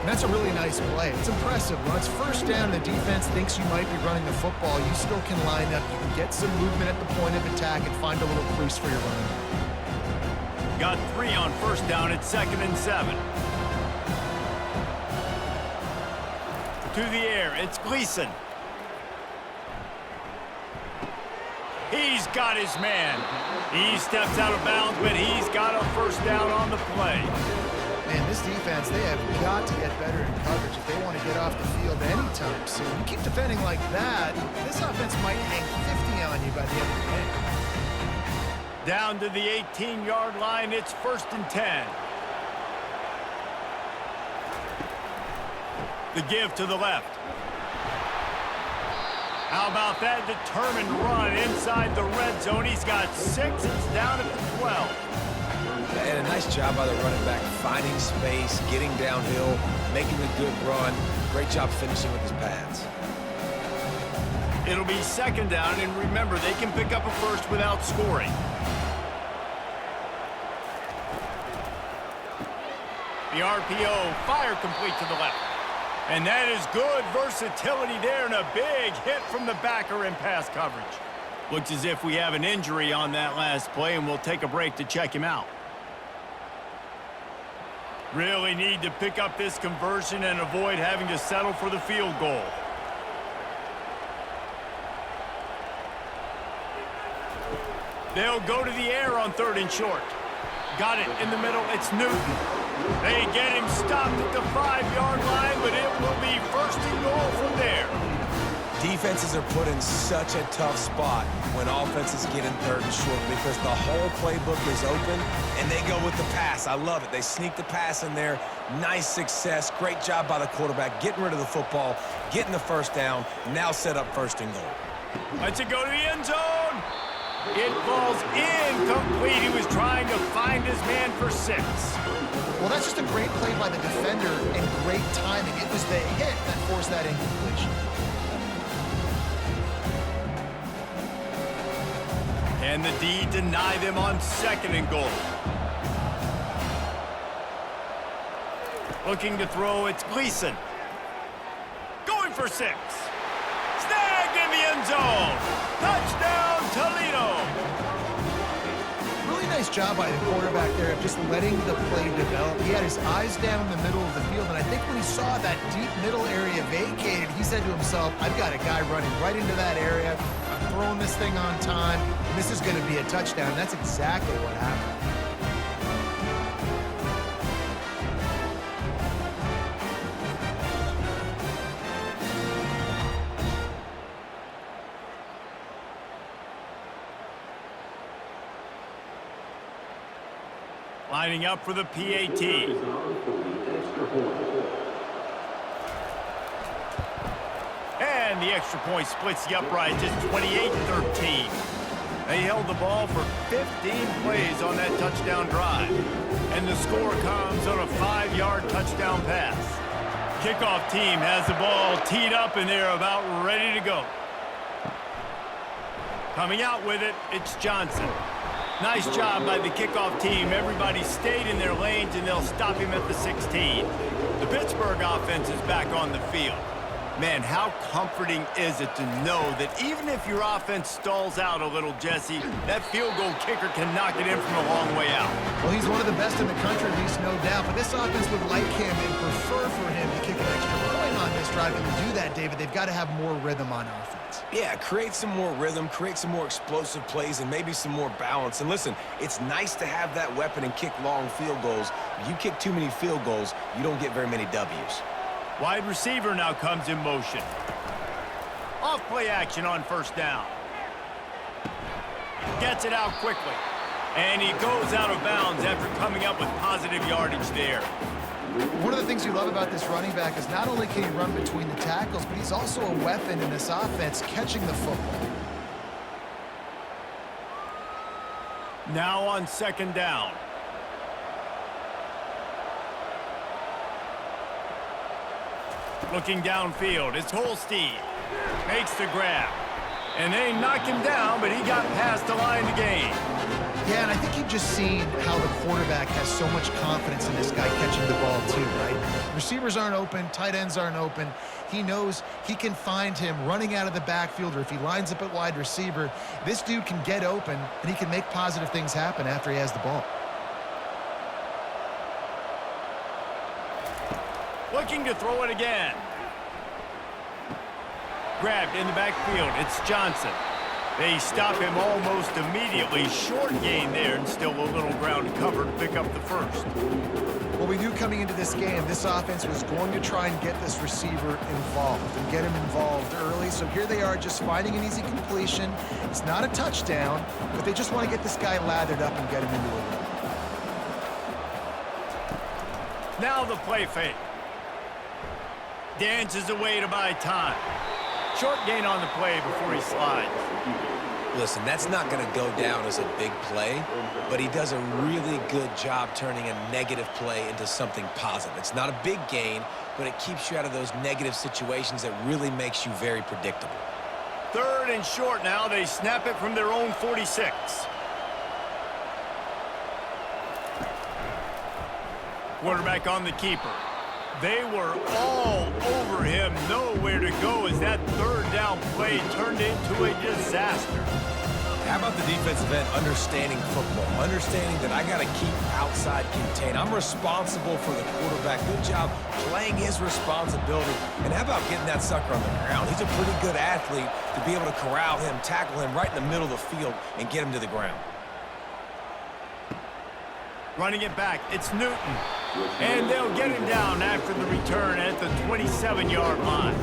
Speaker 3: And that's a really nice play. It's impressive. When it's 1st down and the defense thinks you might be running the football, you still can line up. You can get some movement at the point of attack and find a little crease for your run.
Speaker 1: Got 3 on 1st down at 2nd and 7. To the air, it's Gleason. He's got his man. He steps out of bounds, but he's got a 1st down on the play.
Speaker 3: Man, this defense, they have got to get better in coverage if they want to get off the field anytime soon. You keep defending like that, this offense might hang 50 on you by the end of the game.
Speaker 1: Down to the 18-yard line, it's 1st and 10. The give to the left. How about that determined run inside the red zone? He's got 6. It's down at the 12.
Speaker 2: And a nice job by the running back, finding space, getting downhill, making a good run. Great job finishing with his pads.
Speaker 1: It'll be 2nd down, and remember, they can pick up a first without scoring. The RPO, fire complete to the left. And that is good versatility there and a big hit from the backer in pass coverage. Looks as if we have an injury on that last play, and we'll take a break to check him out. Really need to pick up this conversion and avoid having to settle for the field goal. They'll go to the air on 3rd and short. Got it in the middle. It's Newton. They get him stopped at the 5-yard line, but it will be 1st and goal from there.
Speaker 2: Defenses are put in such a tough spot when offenses get in 3rd and short because the whole playbook is open, and they go with the pass. I love it. They sneak the pass in there. Nice success. Great job by the quarterback getting rid of the football, getting the 1st down, now set up 1st and goal.
Speaker 1: Let's it go to the end zone. It falls incomplete. He was trying to find his man for 6.
Speaker 3: Well, that's just a great play by the defender and great timing. It was the hit that forced that incompletion.
Speaker 1: And the D deny them on 2nd and goal. Looking to throw, it's Gleason. Going for 6. Snagged in the end zone. Touchdown, Toledo.
Speaker 3: Really nice job by the quarterback there of just letting the play develop. He had his eyes down in the middle of the field, and I think when he saw that deep middle area vacated, he said to himself, I've got a guy running right into that area. I'm throwing this thing on time, and this is going to be a touchdown. That's exactly what happened.
Speaker 1: Lining up for the PAT. And the extra point splits the upright, just 28-13. They held the ball for 15 plays on that touchdown drive. And the score comes on a 5-yard touchdown pass. Kickoff team has the ball teed up, and they're about ready to go. Coming out with it, it's Johnson. Nice job by the kickoff team. Everybody stayed in their lanes, and they'll stop him at the 16. The Pittsburgh offense is back on the field. Man, how comforting is it to know that even if your offense stalls out a little, Jesse, that field goal kicker can knock it in from a long way out.
Speaker 3: Well, he's one of the best in the country, at least, no doubt. But this offense would like him and prefer for him to kick an extra point on this drive. And to do that, David, they've got to have more rhythm on offense.
Speaker 2: Yeah, create some more rhythm, create some more explosive plays, and maybe some more balance. And listen, it's nice to have that weapon and kick long field goals. If you kick too many field goals, you don't get very many W's.
Speaker 1: Wide receiver now comes in motion. Off play action on first down. Gets it out quickly. And he goes out of bounds after coming up with positive yardage there.
Speaker 3: One of the things you love about this running back is not only can he run between the tackles, but he's also a weapon in this offense catching the football.
Speaker 1: Now on second down. Looking downfield, it's Holstein. Makes the grab. And they knock him down, but he got past the line to gain.
Speaker 3: Yeah, and I think you've just seen how the quarterback has so much confidence in this guy catching the ball too, right? Receivers aren't open, tight ends aren't open. He knows he can find him running out of the backfield, or if he lines up at wide receiver, this dude can get open, and he can make positive things happen after he has the ball.
Speaker 1: Looking to throw it again. Grabbed in the backfield. It's Johnson. They stop him almost immediately. Short gain there, and still a little ground cover to pick up the first.
Speaker 3: Well, we knew coming into this game, this offense was going to try and get this receiver involved and get him involved early. So here they are just finding an easy completion. It's not a touchdown, but they just want to get this guy lathered up and get him into a run.
Speaker 1: Now the play fake. Dances away to buy time. Short gain on the play before he slides.
Speaker 2: Listen, that's not going to go down as a big play, but he does a really good job turning a negative play into something positive. It's not a big gain, but it keeps you out of those negative situations that really makes you very predictable.
Speaker 1: Third and short now. They snap it from their own 46. Quarterback on the keeper. They were all over him, nowhere to go as that third down play turned into a disaster.
Speaker 2: How about the defensive end understanding football, understanding that I got to keep outside contained. I'm responsible for the quarterback. Good job playing his responsibility. And how about getting that sucker on the ground? He's a pretty good athlete to be able to corral him, tackle him right in the middle of the field, and get him to the ground.
Speaker 1: Running it back, it's Newton. And they'll get him down after the return at the 27-yard line.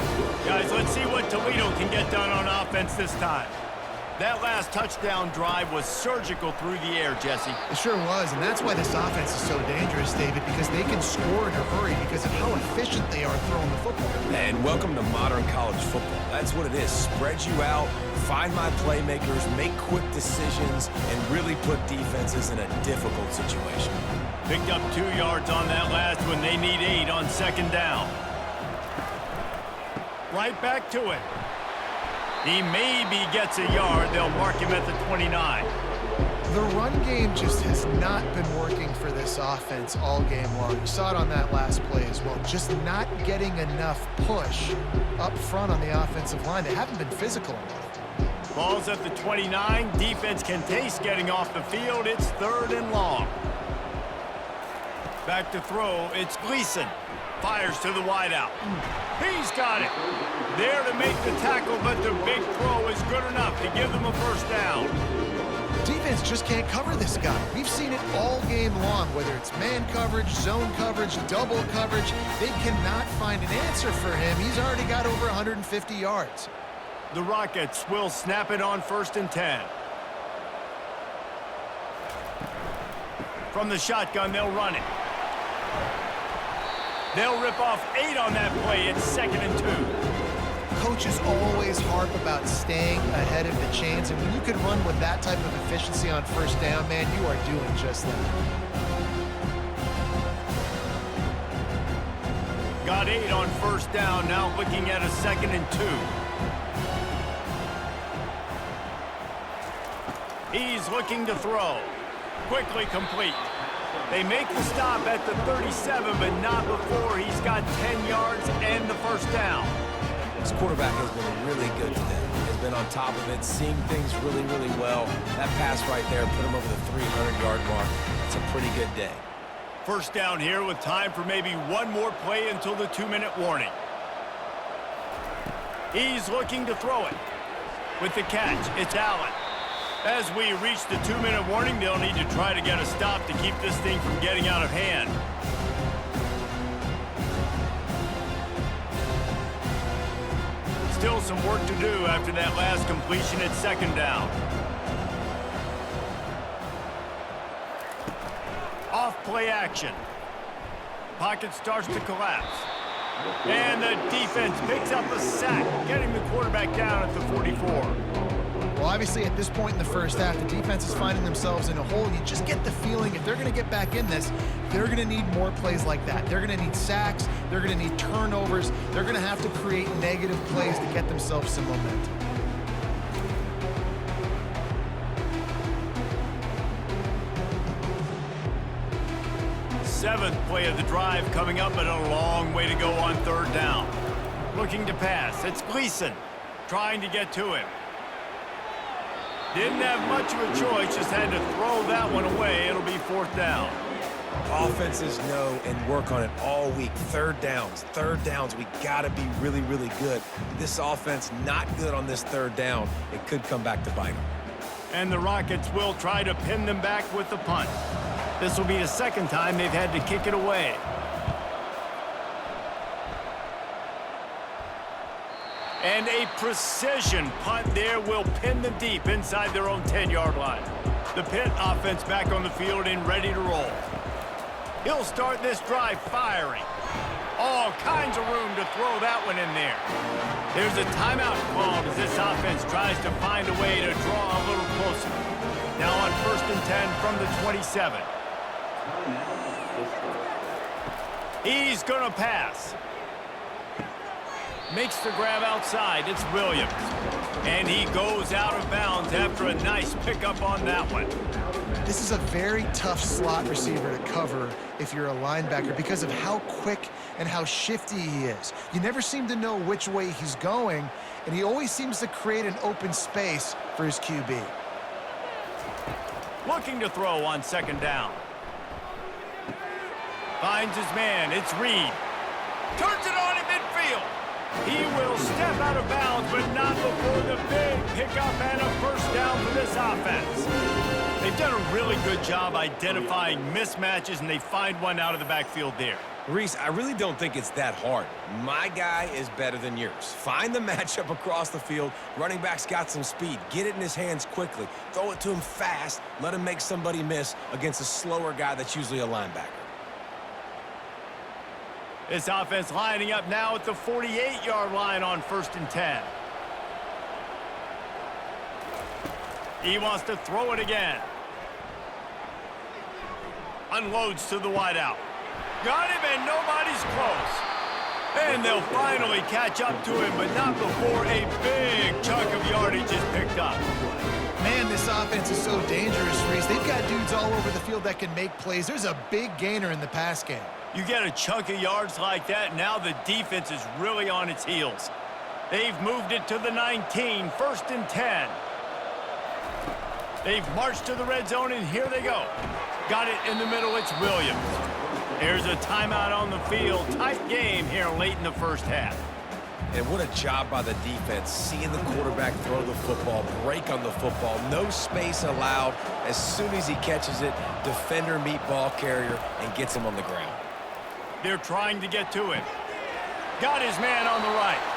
Speaker 1: Guys, let's see what Toledo can get done on offense this time. That last touchdown drive was surgical through the air, Jesse.
Speaker 3: It sure was, and that's why this offense is so dangerous, David, because they can score in a hurry because of how efficient they are throwing the football.
Speaker 2: And welcome to modern college football. That's what it is. Spread you out, find my playmakers, make quick decisions, and really put defenses in a difficult situation.
Speaker 1: Picked up 2 yards on that last one. They need 8 on second down. Right back to it. He maybe gets a yard. They'll mark him at the 29.
Speaker 3: The run game just has not been working for this offense all game long. You saw it on that last play as well. Just not getting enough push up front on the offensive line. They haven't been physical enough.
Speaker 1: Ball's at the 29. Defense can taste getting off the field. It's third and long. Back to throw. It's Gleason. Fires to the wideout. He's got it. There to make the tackle, but the big throw is good enough to give them a first down.
Speaker 3: Defense just can't cover this guy. We've seen it all game long, whether it's man coverage, zone coverage, double coverage. They cannot find an answer for him. He's already got over 150 yards.
Speaker 1: The Rockets will snap it on 1st and 10. From the shotgun, they'll run it. They'll rip off 8 on that play. It's 2nd and 2.
Speaker 3: Coaches always harp about staying ahead of the chains, and when you can run with that type of efficiency on first down, man, you are doing just that.
Speaker 1: Got 8 on first down, now looking at a 2nd and 2. He's looking to throw. Quickly complete. They make the stop at the 37, but not before he's got 10 yards and the first down.
Speaker 2: This quarterback has been really good today. Has been on top of it, seeing things really, really well. That pass right there put him over the 300-yard mark. It's a pretty good day.
Speaker 1: First down here with time for maybe one more play until the 2-minute warning. He's looking to throw it. With the catch, it's Allen. As we reach the 2-minute warning, they'll need to try to get a stop to keep this thing from getting out of hand. Still some work to do after that last completion at second down. Off play action. Pocket starts to collapse. And the defense picks up a sack, getting the quarterback down at the 44.
Speaker 3: Well, obviously, at this point in the first half, the defense is finding themselves in a hole. You just get the feeling if they're going to get back in this, they're going to need more plays like that. They're going to need sacks. They're going to need turnovers. They're going to have to create negative plays to get themselves some momentum.
Speaker 1: Seventh play of the drive coming up, but a long way to go on third down. Looking to pass. It's Gleason trying to get to him. Didn't have much of a choice, just had to throw that one away. It'll be fourth down.
Speaker 2: Offenses know and work on it all week. Third downs. We got to be really, really good. This offense not good on this third down. It could come back to bite them.
Speaker 1: And the Rockets will try to pin them back with the punt. This will be the second time they've had to kick it away. And a precision punt there will pin them deep inside their own 10-yard line. The Pitt offense back on the field and ready to roll. He'll start this drive firing. All kinds of room to throw that one in there. There's a timeout called as this offense tries to find a way to draw a little closer. Now on 1st and 10 from the 27. He's going to pass. Makes the grab outside. It's Williams. And he goes out of bounds after a nice pickup on that one.
Speaker 3: This is a very tough slot receiver to cover if you're a linebacker because of how quick and how shifty he is. You never seem to know which way he's going, and he always seems to create an open space for his QB.
Speaker 1: Looking to throw on second down. Finds his man. It's Reed. Turns it on in midfield. He will step out of bounds, but not before the big pickup and a first down for this offense. They've done a really good job identifying mismatches, and they find one out of the backfield there.
Speaker 2: Reese, I really don't think it's that hard. My guy is better than yours. Find the matchup across the field. Running back's got some speed. Get it in his hands quickly. Throw it to him fast. Let him make somebody miss against a slower guy that's usually a linebacker.
Speaker 1: This offense lining up now at the 48-yard line on 1st and 10. He wants to throw it again. Unloads to the wideout. Got him, and nobody's close. And they'll finally catch up to him, but not before a big chunk of yardage is picked up.
Speaker 3: Man, this offense is so dangerous, Reese. They've got dudes all over the field that can make plays. There's a big gainer in the pass game.
Speaker 1: You get a chunk of yards like that, now the defense is really on its heels. They've moved it to the 19, 1st and 10. They've marched to the red zone, and here they go. Got it in the middle, it's Williams. There's a timeout on the field. Tight game here late in the first half.
Speaker 2: And what a job by the defense, seeing the quarterback throw the football, break on the football, no space allowed. As soon as he catches it, defender meet ball carrier and gets him on the ground.
Speaker 1: They're trying to get to him. Got his man on the right.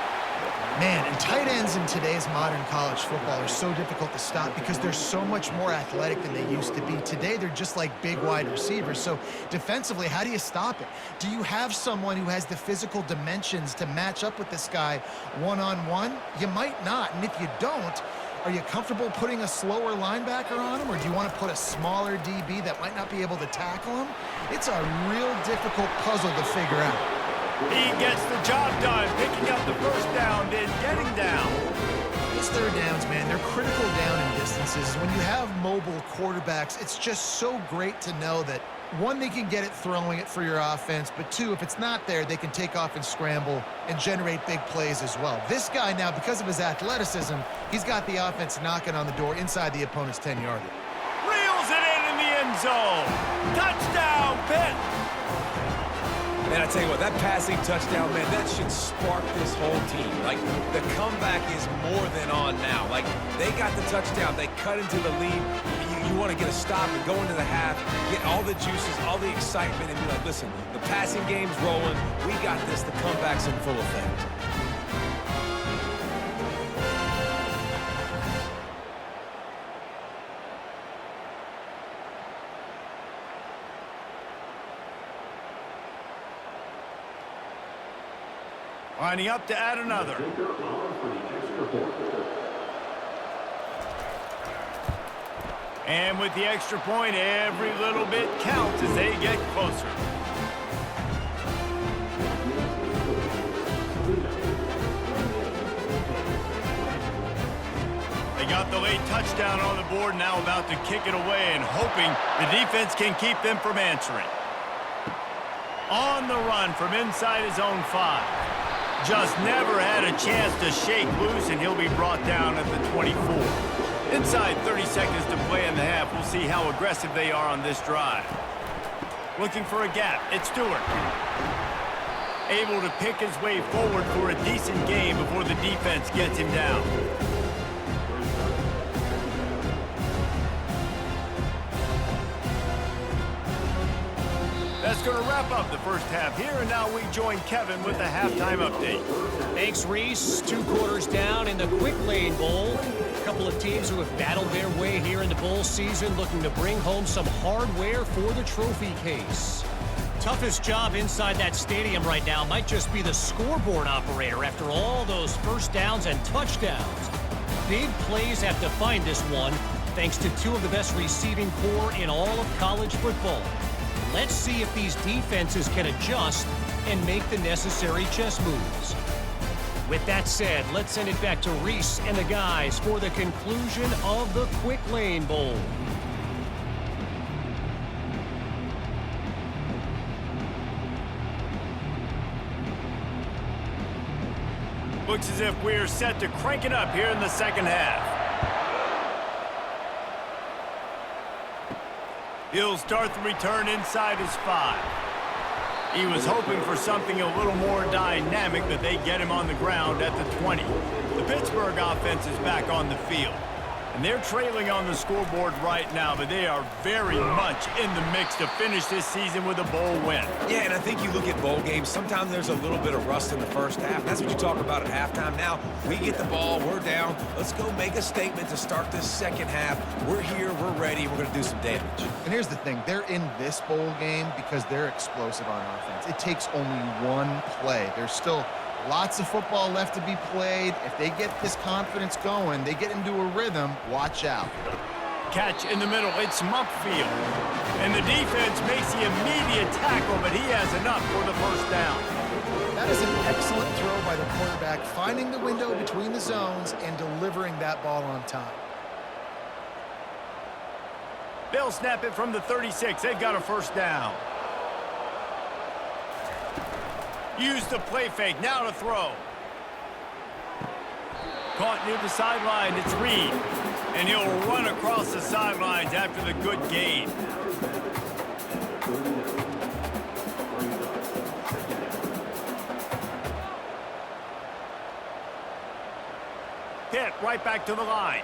Speaker 3: Man, and tight ends in today's modern college football are so difficult to stop because they're so much more athletic than they used to be. Today, they're just like big wide receivers. So defensively, how do you stop it? Do you have someone who has the physical dimensions to match up with this guy one-on-one? You might not. And if you don't, are you comfortable putting a slower linebacker on him, or do you want to put a smaller DB that might not be able to tackle him? It's a real difficult puzzle to figure out.
Speaker 1: He gets the job done, picking up the first down, then getting down.
Speaker 3: These third downs man. They're critical down in distances. When you have mobile quarterbacks, it's just so great to know that, one, they can get it throwing it for your offense, but two, if it's not there, they can take off and scramble and generate big plays as well. This guy now, because of his athleticism, he's got the offense knocking on the door inside the opponent's 10-yard line.
Speaker 1: Reels it in the end zone. Touchdown, Pitt.
Speaker 2: Man, I tell you what, that passing touchdown, man, that should spark this whole team. Like, the comeback is more than on now. Like, they got the touchdown. They cut into the lead. You want to get a stop and go into the half, get all the juices, all the excitement, and be like, listen, the passing game's rolling. We got this. The comeback's in full effect.
Speaker 1: Lining up to add another. And with the extra point, every little bit counts as they get closer. They got the late touchdown on the board, now about to kick it away and hoping the defense can keep them from answering. On the run from inside his own 5. Just never had a chance to shake loose, and he'll be brought down at the 24. Inside 30 seconds to play in the half. We'll see how aggressive they are on this drive. Looking for a gap. It's Stewart. Able to pick his way forward for a decent game before the defense gets him down. That's going to wrap up the first half here, and now we join Kevin with the halftime update.
Speaker 4: Thanks, Reese. 2 quarters down in the Quick Lane Bowl. A couple of teams who have battled their way here in the bowl season, looking to bring home some hardware for the trophy case. Toughest job inside that stadium right now might just be the scoreboard operator after all those first downs and touchdowns. Big plays have defined this one, thanks to 2 of the best receiving corps in all of college football. Let's see if these defenses can adjust and make the necessary chess moves. With that said, let's send it back to Reese and the guys for the conclusion of the Quick Lane Bowl.
Speaker 1: Looks as if we're set to crank it up here in the second half. He'll start the return inside his 5. He was hoping for something a little more dynamic, but they get him on the ground at the 20. The Pittsburgh offense is back on the field. And they're trailing on the scoreboard right now, but they are very much in the mix to finish this season with a bowl win.
Speaker 2: Yeah, and I think you look at bowl games, sometimes there's a little bit of rust in the first half. That's what you talk about at halftime. Now, we get the ball, we're down. Let's go make a statement to start this second half. We're here, we're ready, we're going to do some damage.
Speaker 3: And here's the thing. They're in this bowl game because they're explosive on offense. It takes only one play. There's still lots of football left to be played. If they get this confidence going, they get into a rhythm, watch out.
Speaker 1: Catch in the middle, it's Mumpfield. And the defense makes the immediate tackle, but he has enough for the first down.
Speaker 3: That is an excellent throw by the quarterback, finding the window between the zones and delivering that ball on time.
Speaker 1: They'll snap it from the 36. They've got a first down. Use the play fake, now to throw. Caught near the sideline, it's Reed. And he'll run across the sidelines after the good gain. Pitt right back to the line.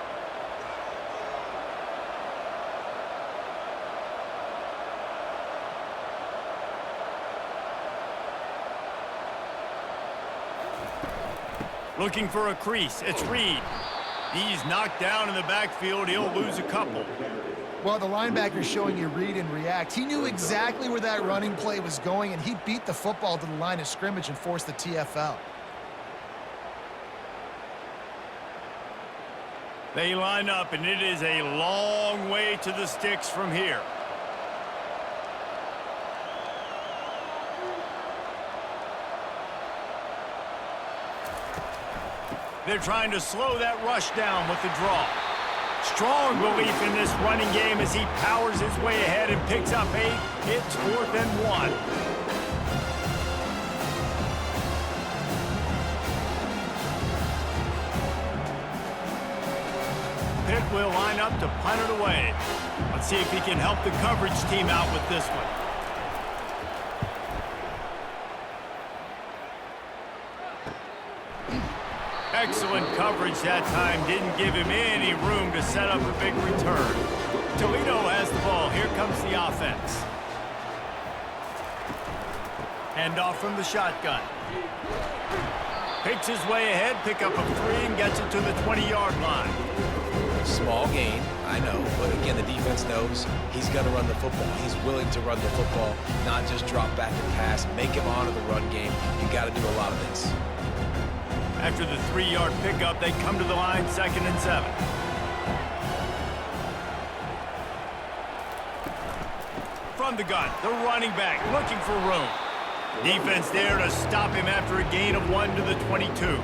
Speaker 1: Looking for a crease. It's Reed. He's knocked down in the backfield. He'll lose a couple.
Speaker 3: Well, the linebacker's showing you read and react. He knew exactly where that running play was going, and he beat the football to the line of scrimmage and forced the TFL.
Speaker 1: They line up, and it is a long way to the sticks from here. They're trying to slow that rush down with the draw. Strong belief in this running game as he powers his way ahead and picks up 8. It's 4th and 1. Pitt will line up to punt it away. Let's see if he can help the coverage team out with this one. Excellent coverage that time. Didn't give him any room to set up a big return. Toledo has the ball. Here comes the offense. Handoff from the shotgun. Picks his way ahead, pick up a 3, and gets it to the 20-yard line.
Speaker 2: Small gain, I know, but again, the defense knows he's going to run the football. He's willing to run the football, not just drop back and pass, make him honor the run game. You got to do a lot of this.
Speaker 1: After the 3-yard pickup, they come to the line, 2nd and 7. From the gun, the running back looking for room. Defense there to stop him after a gain of 1 to the 22.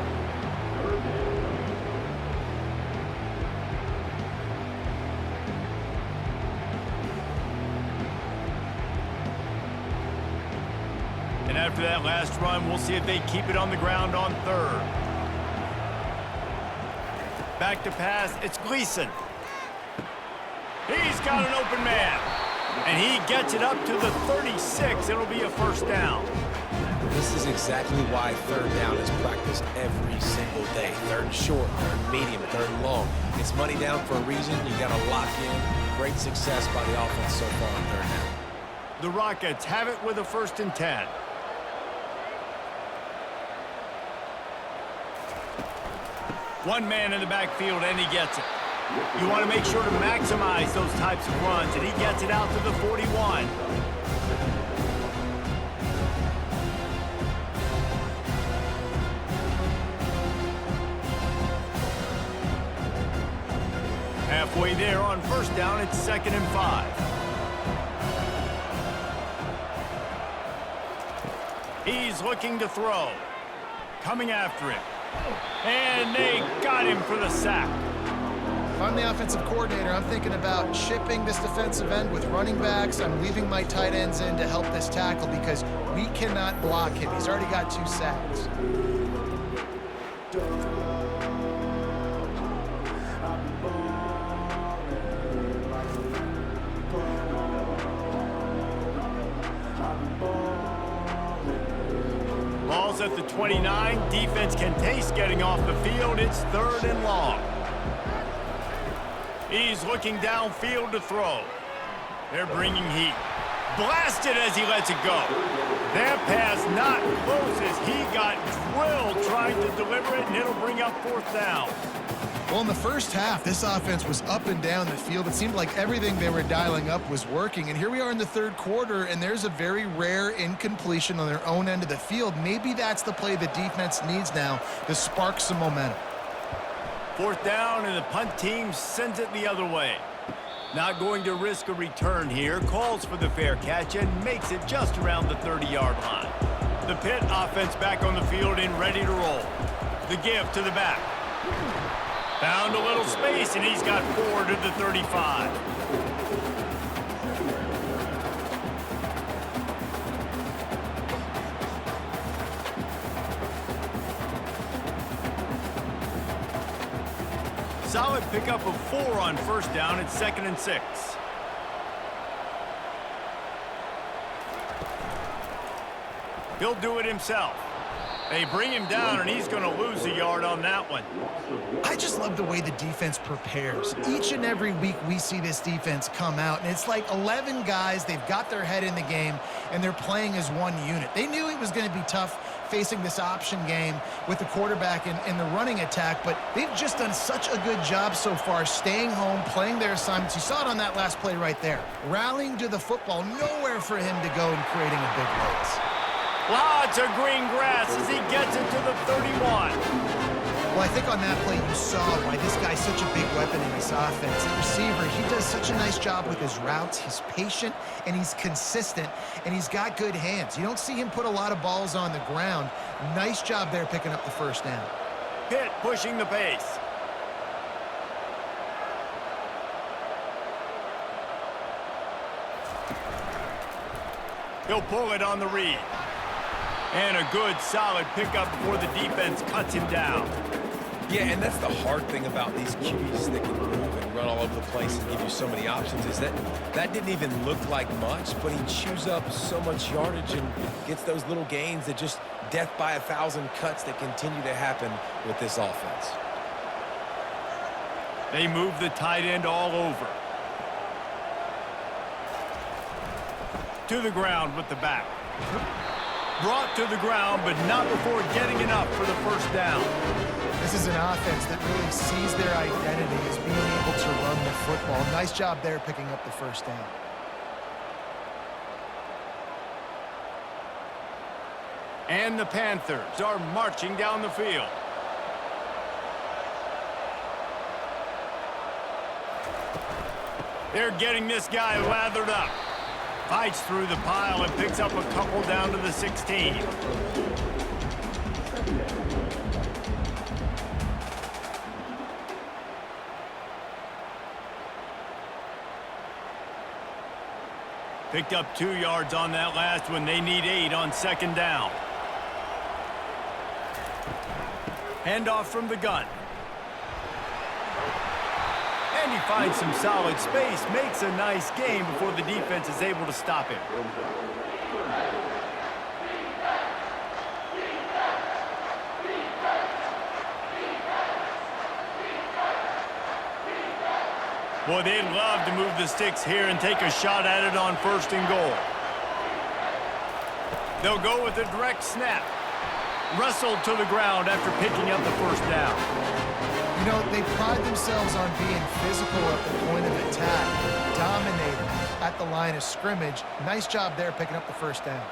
Speaker 1: And after that last run, we'll see if they keep it on the ground on 3rd. Back to pass, it's Gleason. He's got an open man. And he gets it up to the 36. It'll be a 1st down.
Speaker 2: This is exactly why 3rd down is practiced every single day. 3rd short, 3rd medium, 3rd long. It's money down for a reason. You got to lock in. Great success by the offense so far on 3rd down.
Speaker 1: The Rockets have it with a 1st and 10. One man in the backfield, and he gets it. You want to make sure to maximize those types of runs, and he gets it out to the 41. Halfway there on 1st down, it's 2nd and 5. He's looking to throw. Coming after him. And they got him for the sack.
Speaker 3: If I'm the offensive coordinator, I'm thinking about shipping this defensive end with running backs. I'm leaving my tight ends in to help this tackle because we cannot block him. He's already got 2 sacks.
Speaker 1: Ball's at the 29. Defense can taste getting off the field. It's 3rd and long. He's looking downfield to throw. They're bringing heat. Blasted as he lets it go. That pass not close as he got drilled trying to deliver it, and it'll bring up 4th down.
Speaker 3: Well, in the first half, this offense was up and down the field. It seemed like everything they were dialing up was working. And here we are in the 3rd quarter, and there's a very rare incompletion on their own end of the field. Maybe that's the play the defense needs now to spark some momentum.
Speaker 1: 4th down, and the punt team sends it the other way. Not going to risk a return here. Calls for the fair catch and makes it just around the 30-yard line. The Pitt offense back on the field and ready to roll. The give to the back. Found a little space, and he's got 4 to the 35. Solid pickup of 4 on 1st down. It's 2nd and 6. He'll do it himself. They bring him down, and he's going to lose a yard on that one.
Speaker 3: I just love the way the defense prepares. Each and every week we see this defense come out, and it's like 11 guys. They've got their head in the game, and they're playing as one unit. They knew it was going to be tough facing this option game with the quarterback in the running attack, but they've just done such a good job so far staying home, playing their assignments. You saw it on that last play right there. Rallying to the football, nowhere for him to go and creating a big blitz.
Speaker 1: Lots of green grass as he gets it to the 31.
Speaker 3: Well, I think on that play you saw why this guy's such a big weapon in this offense. The receiver, he does such a nice job with his routes. He's patient, and he's consistent, and he's got good hands. You don't see him put a lot of balls on the ground. Nice job there picking up the 1st down.
Speaker 1: Pitt pushing the pace. He'll pull it on the read. And a good, solid pickup before the defense cuts him down.
Speaker 2: Yeah, and that's the hard thing about these QBs that can move and run all over the place and give you so many options is that didn't even look like much, but he chews up so much yardage and gets those little gains that just death by 1,000 cuts that continue to happen with this offense.
Speaker 1: They move the tight end all over. To the ground with the back. Brought to the ground, but not before getting enough for the first down.
Speaker 3: This is an offense that really sees their identity as being able to run the football. Nice job there picking up the first down.
Speaker 1: And the Panthers are marching down the field. They're getting this guy lathered up. Fights through the pile and picks up a couple down to the 16. Picked up 2 yards on that last one. They need 8 on second down. Handoff from the gun. And he finds some solid space, makes a nice game before the defense is able to stop him. Boy, they'd love to move the sticks here and take a shot at it on 1st and goal. They'll go with a direct snap. Wrestled to the ground after picking up the first down.
Speaker 3: You know, they pride themselves on being physical at the point of attack, dominating at the line of scrimmage. Nice job there picking up the first down.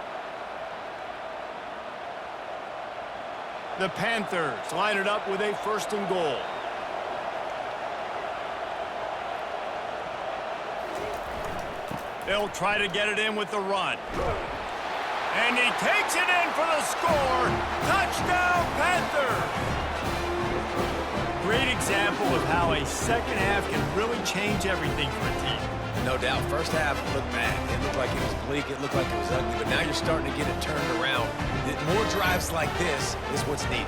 Speaker 1: The Panthers line it up with a 1st and goal. They'll try to get it in with the run. And he takes it in for the score. Touchdown, Panthers! Great example of how a second half can really change everything for a team.
Speaker 2: No doubt. First half looked bad. It looked like it was bleak. It looked like it was ugly. But now you're starting to get it turned around. More drives like this is what's needed.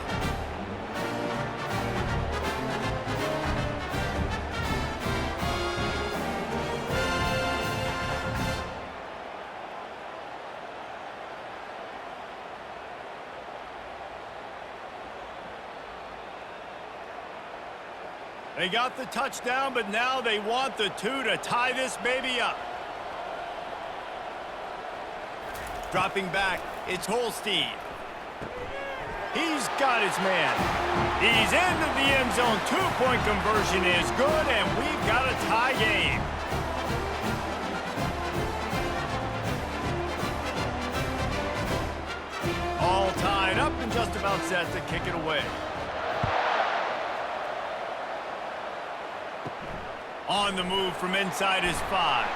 Speaker 1: They got the touchdown, but now they want the 2 to tie this baby up. Dropping back, it's Holstein. He's got his man. He's into the end zone. 2-point conversion is good, and we've got a tie game. All tied up and just about set to kick it away. On the move from inside his 5.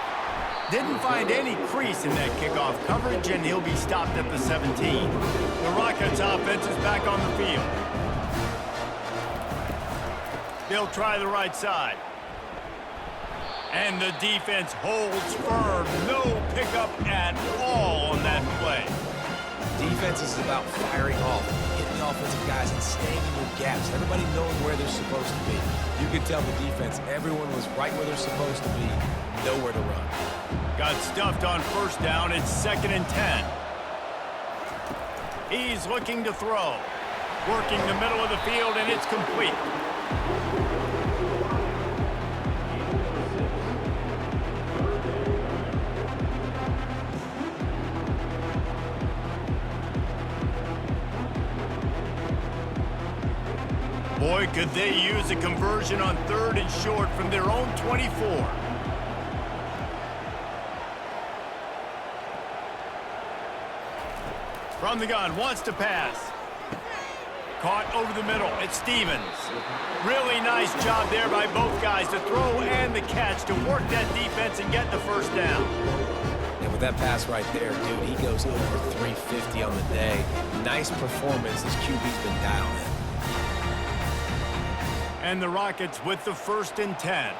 Speaker 1: Didn't find any crease in that kickoff coverage, and he'll be stopped at the 17. The Rockets offense is back on the field. They'll try the right side. And the defense holds firm. No pickup at all on that play.
Speaker 2: Defense is about firing off, hitting the offensive guys and staying in their gaps. Everybody knowing where they're supposed to be. You could tell the defense, everyone was right where they're supposed to be, nowhere to run.
Speaker 1: Got stuffed on 1st down. It's 2nd and 10. He's looking to throw. Working the middle of the field, and it's complete. Boy, could they use a conversion on 3rd and short from their own 24. From the gun, wants to pass. Caught over the middle. It's Stevens. Really nice job there by both guys to throw and the catch to work that defense and get the first down.
Speaker 2: And with that pass right there, dude, he goes over 350 on the day. Nice performance. This QB's been dialed in.
Speaker 1: And the Rockets with the 1st and 10.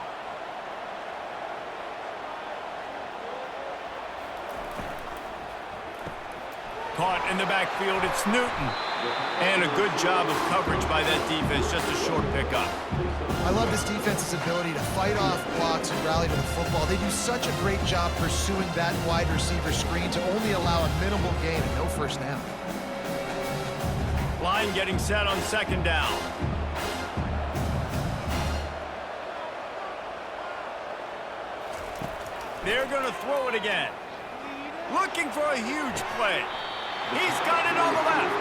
Speaker 1: Caught in the backfield, it's Newton. And a good job of coverage by that defense, just a short pickup.
Speaker 3: I love this defense's ability to fight off blocks and rally to the football. They do such a great job pursuing that wide receiver screen to only allow a minimal gain and no first down.
Speaker 1: Line getting set on 2nd down. They're going to throw it again. Looking for a huge play. He's got it on the left.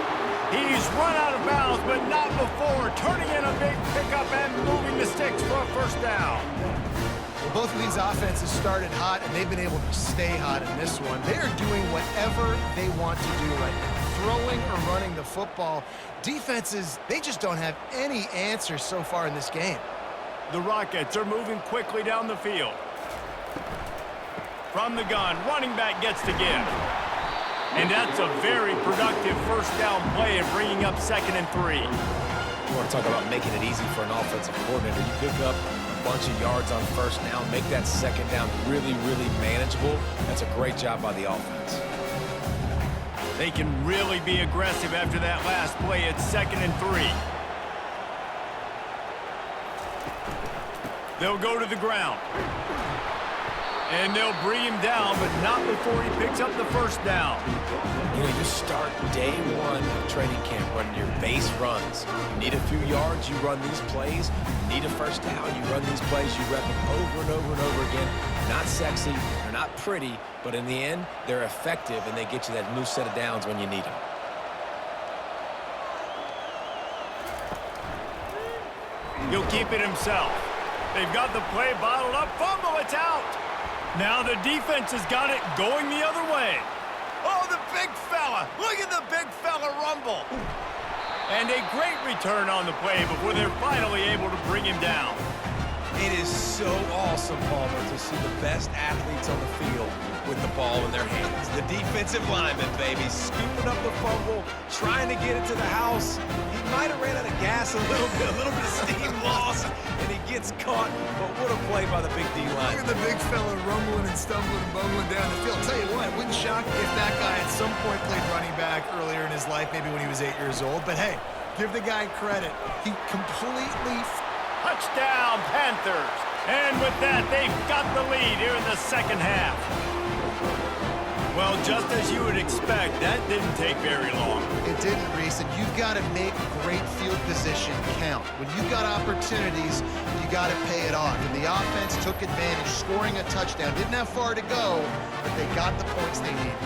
Speaker 1: He's run out of bounds, but not before turning in a big pickup and moving the sticks for a 1st down.
Speaker 3: Well, both of these offenses started hot, and they've been able to stay hot in this one. They are doing whatever they want to do right now, throwing or running the football. Defenses, they just don't have any answers so far in this game.
Speaker 1: The Rockets are moving quickly down the field. From the gun, running back gets to give. And that's a very productive 1st down play and bringing up 2nd and 3.
Speaker 2: You want to talk about making it easy for an offensive coordinator. You pick up a bunch of yards on 1st down, make that 2nd down really, really manageable. That's a great job by the offense.
Speaker 1: They can really be aggressive after that last play at 2nd and 3. They'll go to the ground. And they'll bring him down, but not before he picks up the 1st down.
Speaker 2: You know, you start day 1 of training camp running your base runs. You need a few yards, you run these plays. You need a 1st down, you run these plays. You rep them over and over and over again. Not sexy, they're not pretty, but in the end, they're effective, and they get you that new set of downs when you need them.
Speaker 1: He'll keep it himself. They've got the play bottled up. Fumble, it's out. Now the defense has got it going the other way. Oh, the big fella. Look at the big fella rumble. And a great return on the play before they're finally able to bring him down.
Speaker 2: It is so awesome, Palmer, to see the best athletes on the field with the ball in their hands. The defensive lineman, baby, scooping up the fumble, trying to get it to the house. He might have ran out of gas a little bit of steam loss, and he gets caught. But what a play by the big D line.
Speaker 3: Look at the big fella rumbling and stumbling and bumbling down the field. I'll tell you what, it wouldn't shock me if that guy at some point played running back earlier in his life, maybe when he was 8 years old. But hey, give the guy credit. He completely...
Speaker 1: Touchdown, Panthers. And with that, they've got the lead here in the 2nd half. Well, just as you would expect, that didn't take very long.
Speaker 3: It didn't, Reese, and you've got to make great field position count. When you've got opportunities, you got to pay it off. And the offense took advantage, scoring a touchdown. Didn't have far to go, but they got the points they needed.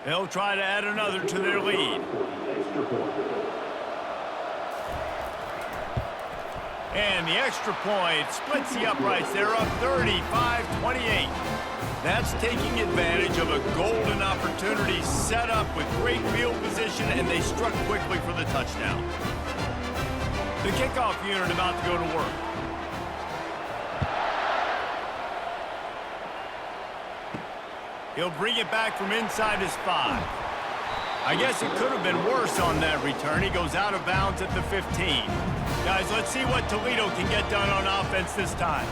Speaker 1: They'll try to add another to their lead. And the extra point splits the uprights. They're up 35-28. That's taking advantage of a golden opportunity set up with great field position, and they struck quickly for the touchdown. The kickoff unit about to go to work. He'll bring it back from inside his 5. I guess it could have been worse on that return. He goes out of bounds at the 15. Guys, let's see what Toledo can get done on offense this time.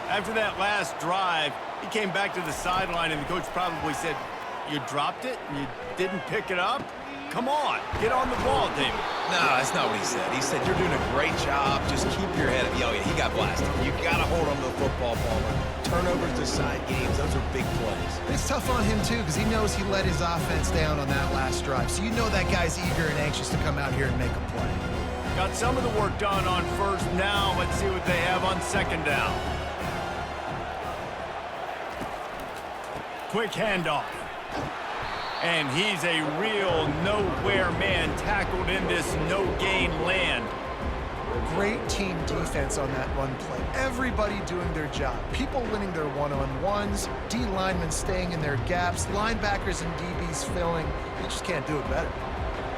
Speaker 1: After that last drive, he came back to the sideline, and the coach probably said, "You dropped it and you didn't pick it up? Come on, get on the ball, David."
Speaker 2: No, that's not what he said. He said, "You're doing a great job. Just keep your head up." Oh, yeah, he got blasted. You got to hold on to the football, Palmer. Turnovers decide games. Those are big plays.
Speaker 3: It's tough on him, too, because he knows he let his offense down on that last drive. So you know that guy's eager and anxious to come out here and make a play.
Speaker 1: Got some of the work done on 1st. Now let's see what they have on 2nd down. Quick handoff. And he's a real nowhere man tackled in this no-gain land.
Speaker 3: Great team defense on that run play. Everybody doing their job. People winning their one-on-ones, D linemen staying in their gaps, linebackers and DBs filling. You just can't do it better.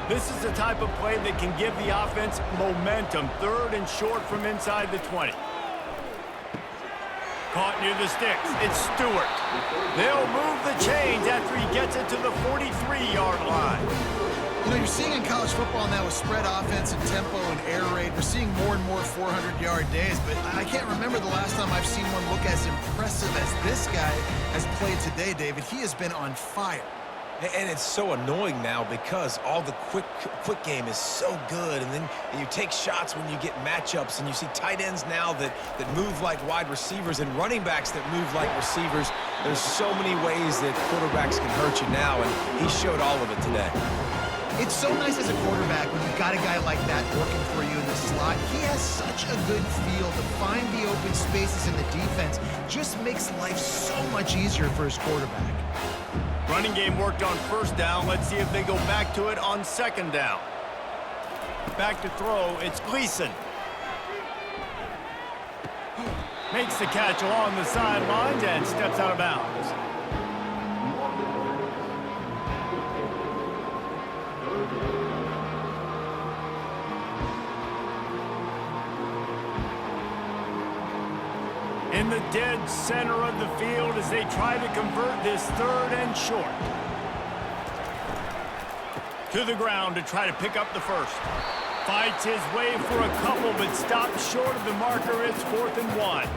Speaker 1: This is the type of play that can give the offense momentum. 3rd and short from inside the 20. Caught near the sticks. It's Stewart. They'll move the chains after he gets it to the 43-yard line.
Speaker 3: You know, you're seeing in college football now with spread offense and tempo and air raid, we're seeing more and more 400-yard days, but I can't remember the last time I've seen one look as impressive as this guy has played today, David. He has been on fire.
Speaker 2: And it's so annoying now because all the quick game is so good, and then you take shots when you get matchups, and you see tight ends now that move like wide receivers and running backs that move like receivers. There's so many ways that quarterbacks can hurt you now, and he showed all of it today.
Speaker 3: It's so nice as a quarterback when you've got a guy like that working for you in the slot. He has such a good feel to find the open spaces in the defense. Just makes life so much easier for his quarterback.
Speaker 1: Running game worked on 1st down. Let's see if they go back to it on 2nd down. Back to throw. It's Gleason. Makes the catch along the sidelines and steps out of bounds. In the dead center of the field as they try to convert this 3rd and short. To the ground to try to pick up the 1st. Fights his way for a couple, but stops short of the marker. It's 4th and 1.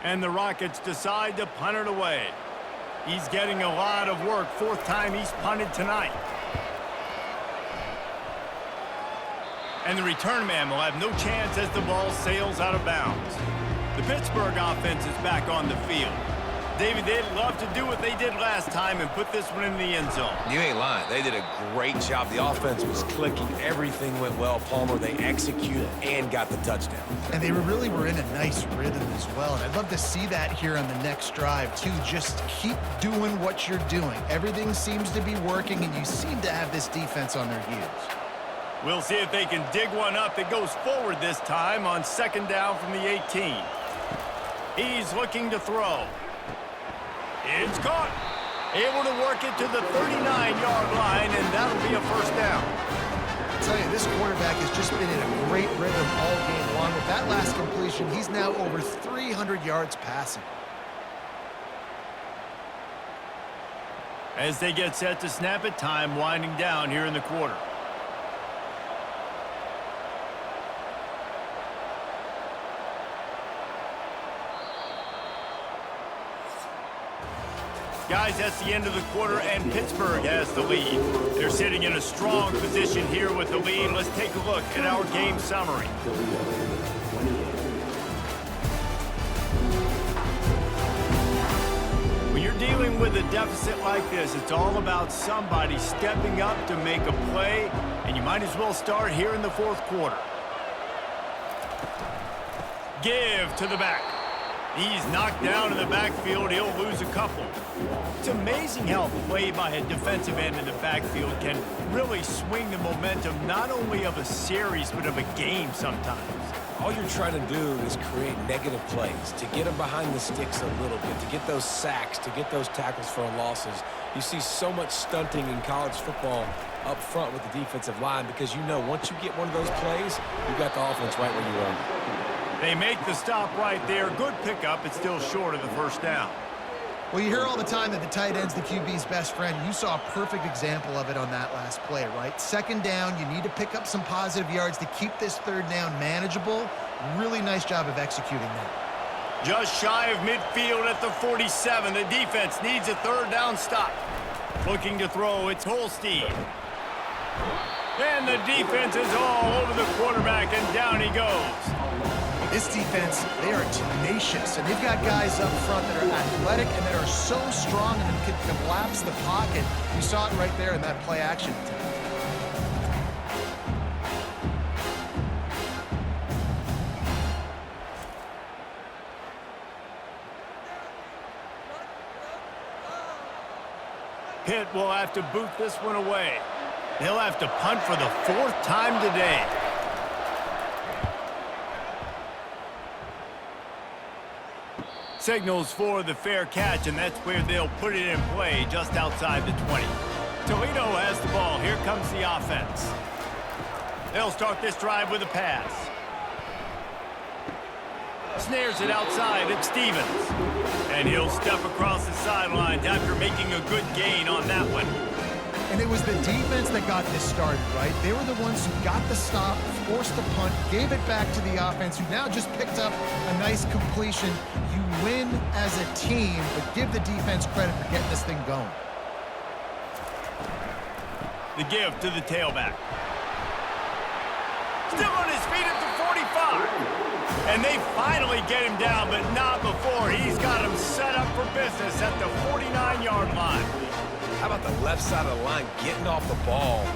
Speaker 1: And the Rockets decide to punt it away. He's getting a lot of work. 4th time he's punted tonight. And the return man will have no chance as the ball sails out of bounds. The Pittsburgh offense is back on the field. David, they'd love to do what they did last time and put this one in the end zone.
Speaker 2: You ain't lying. They did a great job. The offense was clicking. Everything went well. Palmer, they executed and got the touchdown.
Speaker 3: And they really were in a nice rhythm as well. And I'd love to see that here on the next drive, too. Just keep doing what you're doing. Everything seems to be working, and you seem to have this defense on their heels.
Speaker 1: We'll see if they can dig one up that goes forward this time on 2nd down from the 18. He's looking to throw. It's caught. Able to work it to the 39-yard line, and that'll be a 1st down.
Speaker 3: I tell you, this quarterback has just been in a great rhythm all game long. With that last completion, he's now over 300 yards passing.
Speaker 1: As they get set to snap it, time winding down here in the quarter. Guys, that's the end of the quarter, and Pittsburgh has the lead. They're sitting in a strong position here with the lead. Let's take a look at our game summary. When you're dealing with a deficit like this, it's all about somebody stepping up to make a play, and you might as well start here in the 4th quarter. Give to the back. He's knocked down in the backfield. He'll lose a couple. It's amazing how play by a defensive end in the backfield can really swing the momentum not only of a series but of a game sometimes.
Speaker 2: All you're trying to do is create negative plays, to get them behind the sticks a little bit, to get those sacks, to get those tackles for losses. You see so much stunting in college football up front with the defensive line because you know once you get one of those plays, you got the offense right where you want it.
Speaker 1: They make the stop right there. Good pickup. It's still short of the 1st down.
Speaker 3: Well, you hear all the time that the tight end's the QB's best friend. You saw a perfect example of it on that last play, right? 2nd down, you need to pick up some positive yards to keep this 3rd down manageable. Really nice job of executing that.
Speaker 1: Just shy of midfield at the 47. The defense needs a 3rd down stop. Looking to throw, it's Holstein. And the defense is all over the quarterback, and down he goes.
Speaker 3: This defense, they are tenacious, and they've got guys up front that are athletic and that are so strong and can collapse the pocket. You saw it right there in that play action attempt.
Speaker 1: Pitt will have to boot this one away. They'll have to punt for the 4th time today. Signals for the fair catch, and that's where they'll put it in play just outside the 20. Toledo has the ball. Here comes the offense. They'll start this drive with a pass. Snares it outside. It's Stevens. And he'll step across the sidelines after making a good gain on that one.
Speaker 3: And it was the defense that got this started, right? They were the ones who got the stop, forced the punt, gave it back to the offense, who now just picked up a nice completion. You win as a team, but give the defense credit for getting this thing going.
Speaker 1: The give to the tailback. Still on his feet at the 45. And they finally get him down, but not before. He's got him set up for business at the 49-yard line.
Speaker 2: How about the left side of the line getting off the ball,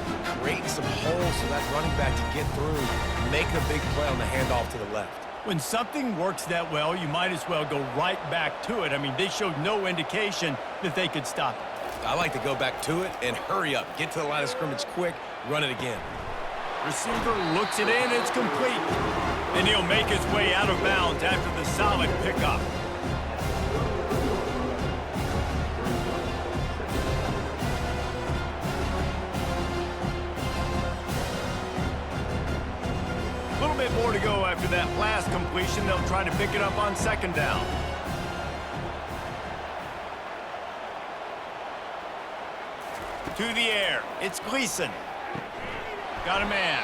Speaker 2: creating some holes so that running back to get through, make a big play on the handoff to the left.
Speaker 1: When something works that well, you might as well go right back to it. I mean, they showed no indication that they could stop it.
Speaker 2: I like to go back to it and hurry up. Get to the line of scrimmage quick, run it again.
Speaker 1: Receiver looks it in, it's complete. And he'll make his way out of bounds after the solid pickup. A little bit more to go after that last completion. They'll try to pick it up on second down. To the air, it's Gleason. Got a man.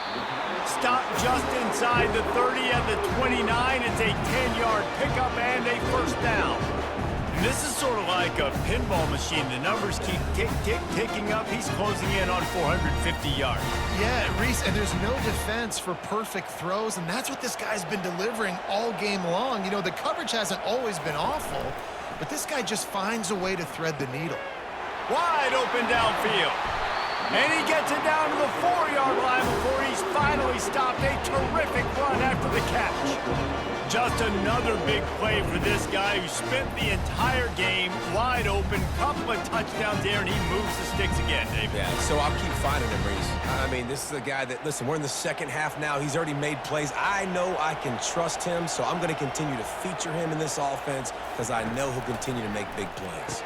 Speaker 1: Stop just inside the 30 at the 29. It's a 10-yard pickup and a first down. And this is sort of like a pinball machine. The numbers keep ticking up. He's closing in on 450 yards.
Speaker 3: Yeah, Reese, and there's no defense for perfect throws, and that's what this guy's been delivering all game long. You know, the coverage hasn't always been awful, but this guy just finds a way to thread the needle.
Speaker 1: Wide open downfield. And he gets it down to the 4-yard line before he's finally stopped. A terrific run after the catch. Just another big play for this guy who spent the entire game wide open. Couple of touchdowns there, and he moves the sticks again, David.
Speaker 2: Yeah, so I'll keep finding him, Reese. I mean, this is a guy that, listen, we're in the second half now. He's already made plays. I know I can trust him, so I'm going to continue to feature him in this offense because I know he'll continue to make big plays.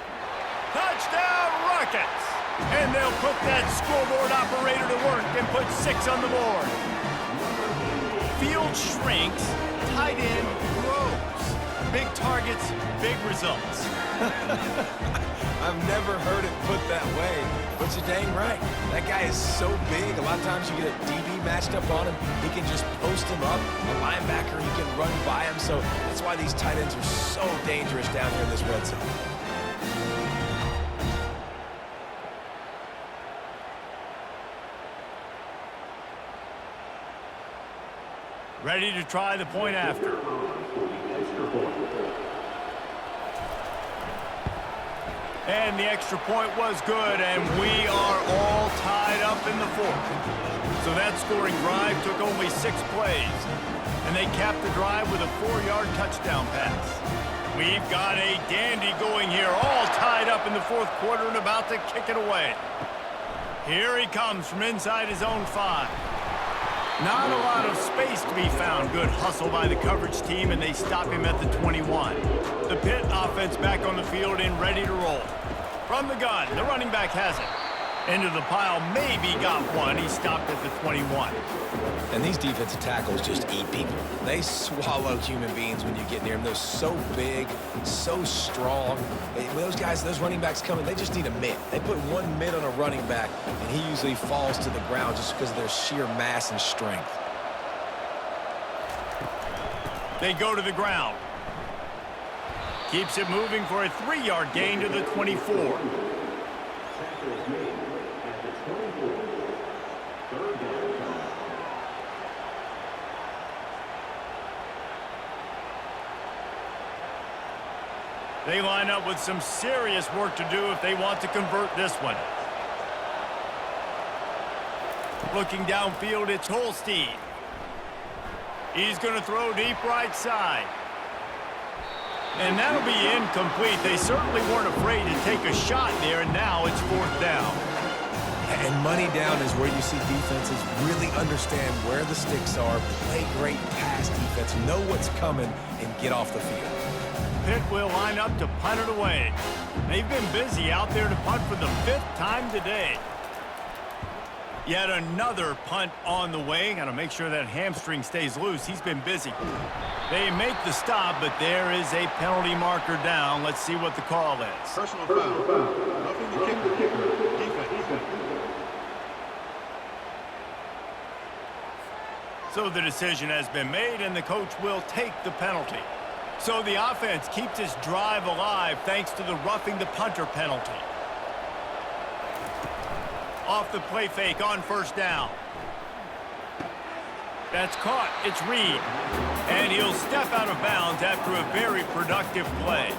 Speaker 1: Touchdown, Rockets! And they'll put that scoreboard operator to work and put 6 on the board. Field shrinks, tight end grows. Big targets, big results.
Speaker 2: I've never heard it put that way, but you're dang right. That guy is so big. A lot of times you get a DB matched up on him. He can just post him up. A linebacker, he can run by him. So that's why these tight ends are so dangerous down here in this red zone.
Speaker 1: Ready to try the point after. And the extra point was good, and we are all tied up in the fourth. So that scoring drive took only 6 plays, and they capped the drive with a 4-yard touchdown pass. We've got a dandy going here, all tied up in the fourth quarter and about to kick it away. Here he comes from inside his own 5. Not a lot of space to be found. Good hustle by the coverage team, and they stop him at the 21. The Pitt offense back on the field and ready to roll. From the gun, the running back has it. Into the pile, maybe got one. He stopped at the 21.
Speaker 2: And these defensive tackles just eat people. They swallow human beings when you get near them. They're so big, so strong. When those guys, those running backs come in, they just need a mitt. They put one mitt on a running back, and he usually falls to the ground just because of their sheer mass and strength.
Speaker 1: They go to the ground. Keeps it moving for a 3-yard gain to the 24. They line up with some serious work to do if they want to convert this one. Looking downfield, it's Holstein. He's going to throw deep right side. And that'll be incomplete. They certainly weren't afraid to take a shot there, and now it's 4th down.
Speaker 2: And money down is where you see defenses really understand where the sticks are, play great pass defense, know what's coming, and get off the field.
Speaker 1: Pitt will line up to punt it away. They've been busy out there to punt for the 5th time today. Yet another punt on the way. Got to make sure that hamstring stays loose. He's been busy. They make the stop, but there is a penalty marker down. Let's see what the call is.
Speaker 5: Personal foul. Roughing the kicker. Defense.
Speaker 1: So the decision has been made, and the coach will take the penalty. So the offense keeps its drive alive thanks to the roughing the punter penalty. Off the play fake on first down. That's caught. It's Reed. And he'll step out of bounds after a very productive play.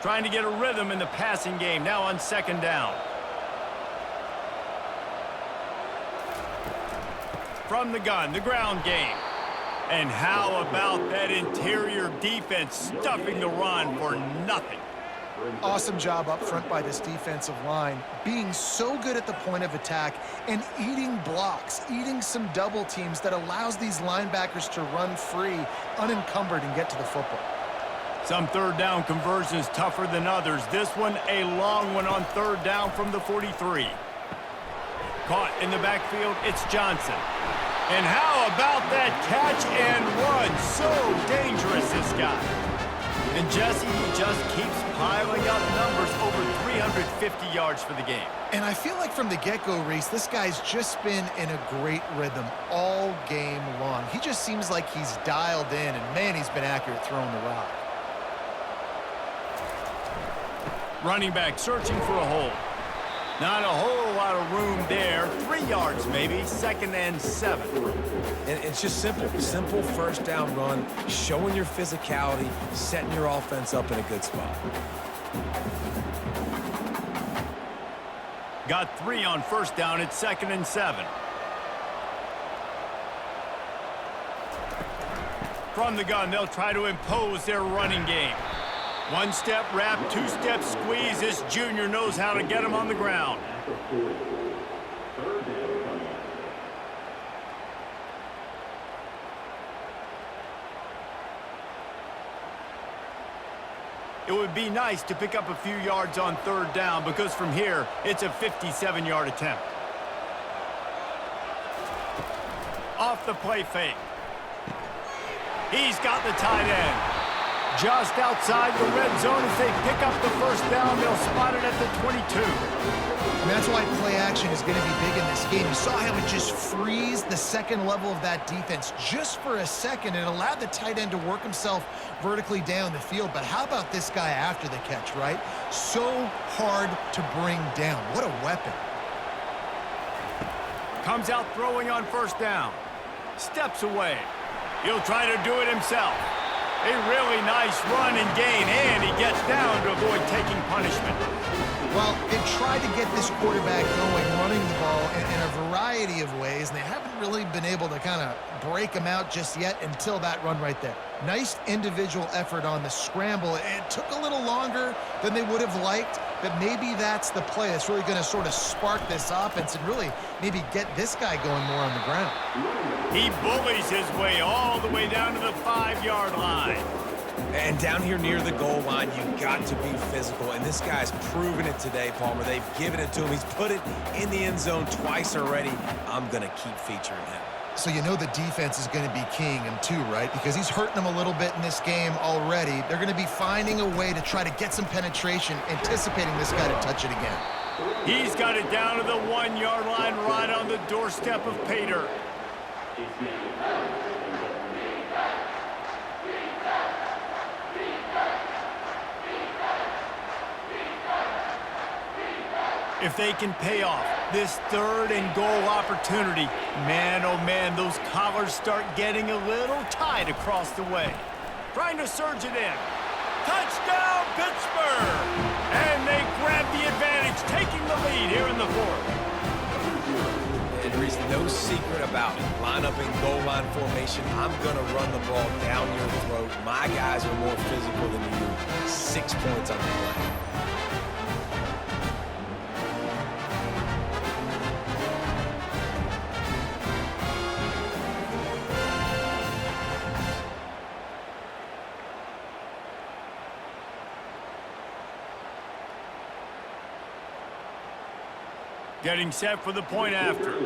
Speaker 1: Trying to get a rhythm in the passing game now on second down. From the gun, the ground game. And how about that interior defense stuffing the run for nothing?
Speaker 3: Awesome job up front by this defensive line, being so good at the point of attack and eating blocks, eating some double teams that allows these linebackers to run free, unencumbered, and get to the football.
Speaker 1: Some third down conversions tougher than others. This one a long one on third down from the 43. Caught in the backfield, it's Johnson. And how about that catch and run? So dangerous, this guy. And Jesse, he just keeps piling up numbers over 350 yards for the game.
Speaker 3: And I feel like from the get-go, Reese, this guy's just been in a great rhythm all game long. He just seems like he's dialed in, and man, he's been accurate throwing the rock.
Speaker 1: Running back searching for a hole. Not a whole lot of room there. 3 yards maybe, 2nd and 7.
Speaker 2: And it's just simple. Simple first down run, showing your physicality, setting your offense up in a good spot.
Speaker 1: Got 3 on first down. It's 2nd and 7. From the gun, they'll try to impose their running game. 1-step wrap, 2-step squeeze. This junior knows how to get him on the ground. It would be nice to pick up a few yards on third down because from here, it's a 57-yard attempt. Off the play fake. He's got the tight end. Just outside the red zone. As they pick up the first down, they'll spot it at the 22.
Speaker 3: And that's why play action is going to be big in this game. You saw how it just frees the second level of that defense just for a second. It allowed the tight end to work himself vertically down the field. But how about this guy after the catch, right? So hard to bring down. What a weapon.
Speaker 1: Comes out throwing on first down. Steps away. He'll try to do it himself. A really nice run and gain, and he gets down to avoid taking punishment.
Speaker 3: Well, they tried to get this quarterback going, running the ball in a variety of ways, and they haven't really been able to kind of break him out just yet until that run right there. Nice individual effort on the scramble. It took a little longer than they would have liked, but maybe that's the play that's really going to sort of spark this offense and really maybe get this guy going more on the ground.
Speaker 1: He bullies his way all the way down to the 5-yard line.
Speaker 2: And down here near the goal line, you've got to be physical. And this guy's proven it today, Palmer. They've given it to him. He's put it in the end zone twice already. I'm going to keep featuring him.
Speaker 3: So you know the defense is going to be keying him too, right? Because he's hurting them a little bit in this game already. They're going to be finding a way to try to get some penetration, anticipating this guy to touch it again.
Speaker 1: He's got it down to the 1-yard line right on the doorstep of Pater. If they can pay off this 3rd and goal opportunity, man, oh man, those collars start getting a little tight across the way. Trying to surge it in. Touchdown, Pittsburgh! And they grab the advantage, taking the lead here in the 4th.
Speaker 2: And Reese, no secret about it. Line up in goal line formation. I'm going to run the ball down your throat. My guys are more physical than you. 6 points on the play.
Speaker 1: Getting set for the point after.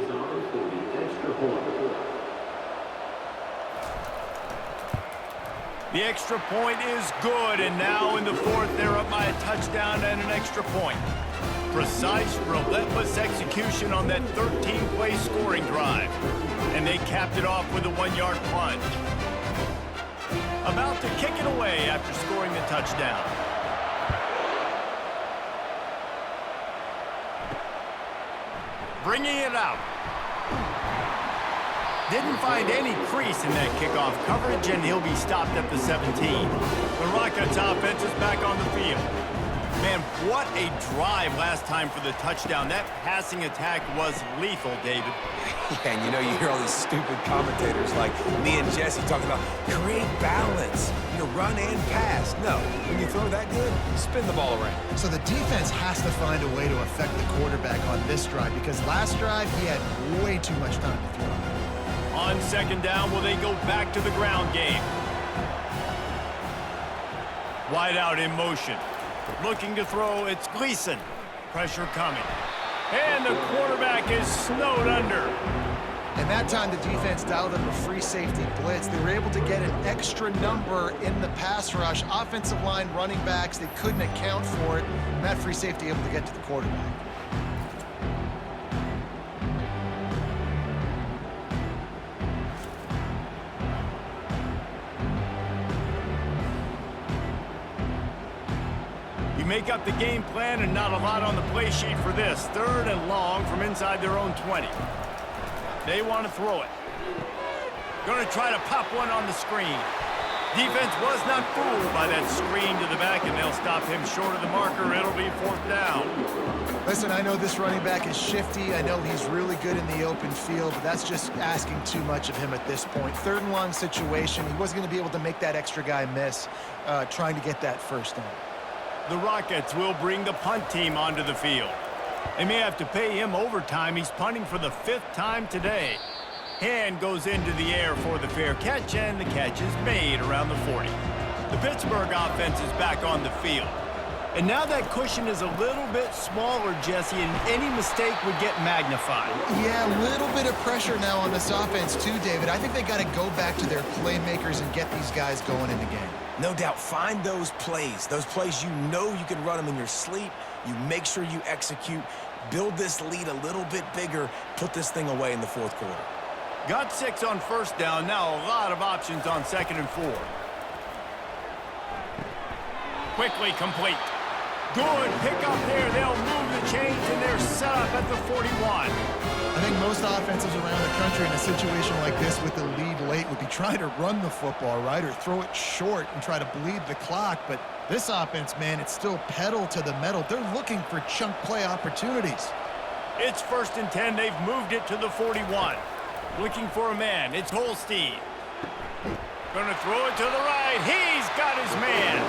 Speaker 1: The extra point is good, and now in the fourth, they're up by a touchdown and an extra point. Precise, relentless execution on that 13-play scoring drive. And they capped it off with a 1-yard plunge. About to kick it away after scoring the touchdown. Bringing it out. Didn't find any crease in that kickoff coverage, and he'll be stopped at the 17. The Rockets offense is back on the field. Man, what a drive last time for the touchdown. That passing attack was lethal, David.
Speaker 2: Yeah, and you know, you hear all these stupid commentators like me and Jesse talking about create balance, run and pass. No, when you throw that good, spin the ball around.
Speaker 3: So the defense has to find a way to affect the quarterback on this drive because last drive he had way too much time to throw.
Speaker 1: On second down, will they go back to the ground game? Wide out in motion. Looking to throw, it's Gleason. Pressure coming. And the quarterback is snowed under.
Speaker 3: And that time the defense dialed up a free safety blitz. They were able to get an extra number in the pass rush. Offensive line, running backs, they couldn't account for it. And that free safety able to get to the quarterback.
Speaker 1: Make up the game plan and not a lot on the play sheet for this. Third and long from inside their own 20. They want to throw it. Going to try to pop one on the screen. Defense was not fooled by that screen to the back, and they'll stop him short of the marker. It'll be fourth down.
Speaker 3: Listen, I know this running back is shifty. I know he's really good in the open field, but that's just asking too much of him at this point. Third and long situation. He wasn't going to be able to make that extra guy miss trying to get that first down.
Speaker 1: The Rockets will bring the punt team onto the field. They may have to pay him overtime. He's punting for the 5th time today. Hand goes into the air for the fair catch, and the catch is made around the 40. The Pittsburgh offense is back on the field. And now that cushion is a little bit smaller, Jesse, and any mistake would get magnified.
Speaker 3: Yeah, a little bit of pressure now on this offense too, David. I think they got to go back to their playmakers and get these guys going in the game.
Speaker 2: No doubt, find those plays you know you can run them in your sleep. You make sure you execute, build this lead a little bit bigger, put this thing away in the fourth quarter.
Speaker 1: Got 6 on first down, now a lot of options on 2nd and 4. Quickly complete. Good pickup there. They'll move the chains, and they're set up at the 41.
Speaker 3: I think most offenses around the country in a situation like this with the lead late would be trying to run the football, right, or throw it short and try to bleed the clock. But this offense, man, it's still pedal to the metal. They're looking for chunk play opportunities.
Speaker 1: It's 1st and 10. They've moved it to the 41. Looking for a man. It's Holstein. Going to throw it to the right. He's got his man.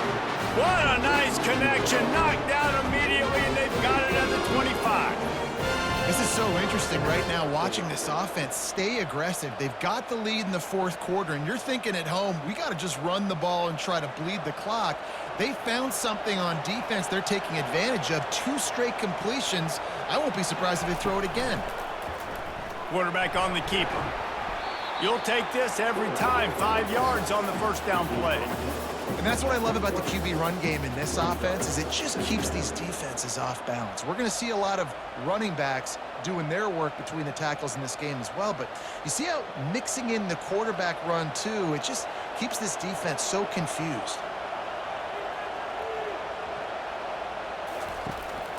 Speaker 1: What a nice connection. Knocked down immediately, and they've got it at the 25.
Speaker 3: This is so interesting right now watching this offense stay aggressive. They've got the lead in the fourth quarter, and you're thinking at home, we got to just run the ball and try to bleed the clock. They found something on defense they're taking advantage of. 2 straight completions. I won't be surprised if they throw it again.
Speaker 1: Quarterback on the keeper. You'll take this every time. 5 yards on the first down play.
Speaker 3: And that's what I love about the QB run game in this offense is it just keeps these defenses off balance. We're going to see a lot of running backs doing their work between the tackles in this game as well. But you see how mixing in the quarterback run too, it just keeps this defense so confused.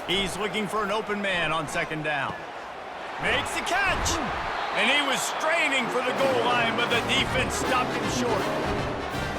Speaker 1: He's looking for an open man on 2nd down. Makes the catch. And he was straining for the goal line, but the defense stopped him short.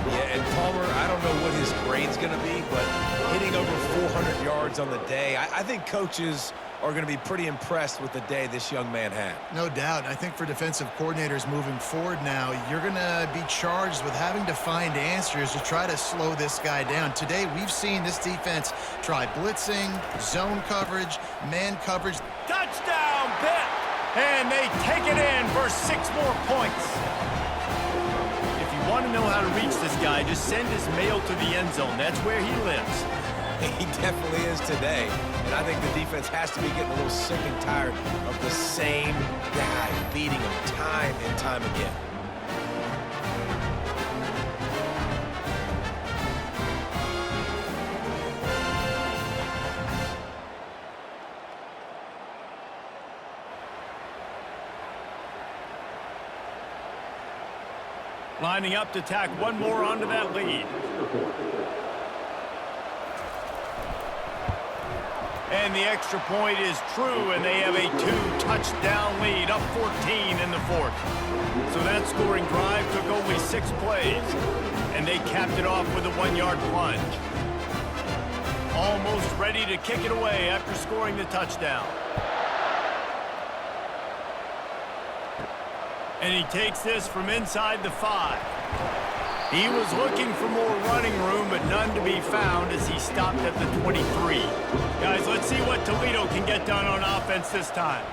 Speaker 2: Yeah, and Palmer, I don't know what his grade's going to be, but hitting over 400 yards on the day, I think coaches are going to be pretty impressed with the day this young man had.
Speaker 3: No doubt. I think for defensive coordinators moving forward now, you're going to be charged with having to find answers to try to slow this guy down. Today, we've seen this defense try blitzing, zone coverage, man coverage.
Speaker 1: Touchdown, Pitt! And they take it in for 6 more points. If you want to know how to reach this guy, just send his mail to the end zone. That's where he lives.
Speaker 2: He definitely is today. And I think the defense has to be getting a little sick and tired of the same guy beating them time and time again.
Speaker 1: Lining up to tack one more onto that lead. And the extra point is true, and they have a 2-touchdown lead, up 14 in the fourth. So that scoring drive took only 6 plays, and they capped it off with a 1-yard plunge. Almost ready to kick it away after scoring the touchdown. And he takes this from inside the 5. He was looking for more running room, but none to be found as he stopped at the 23. Guys, let's see what Toledo can get done on offense this time.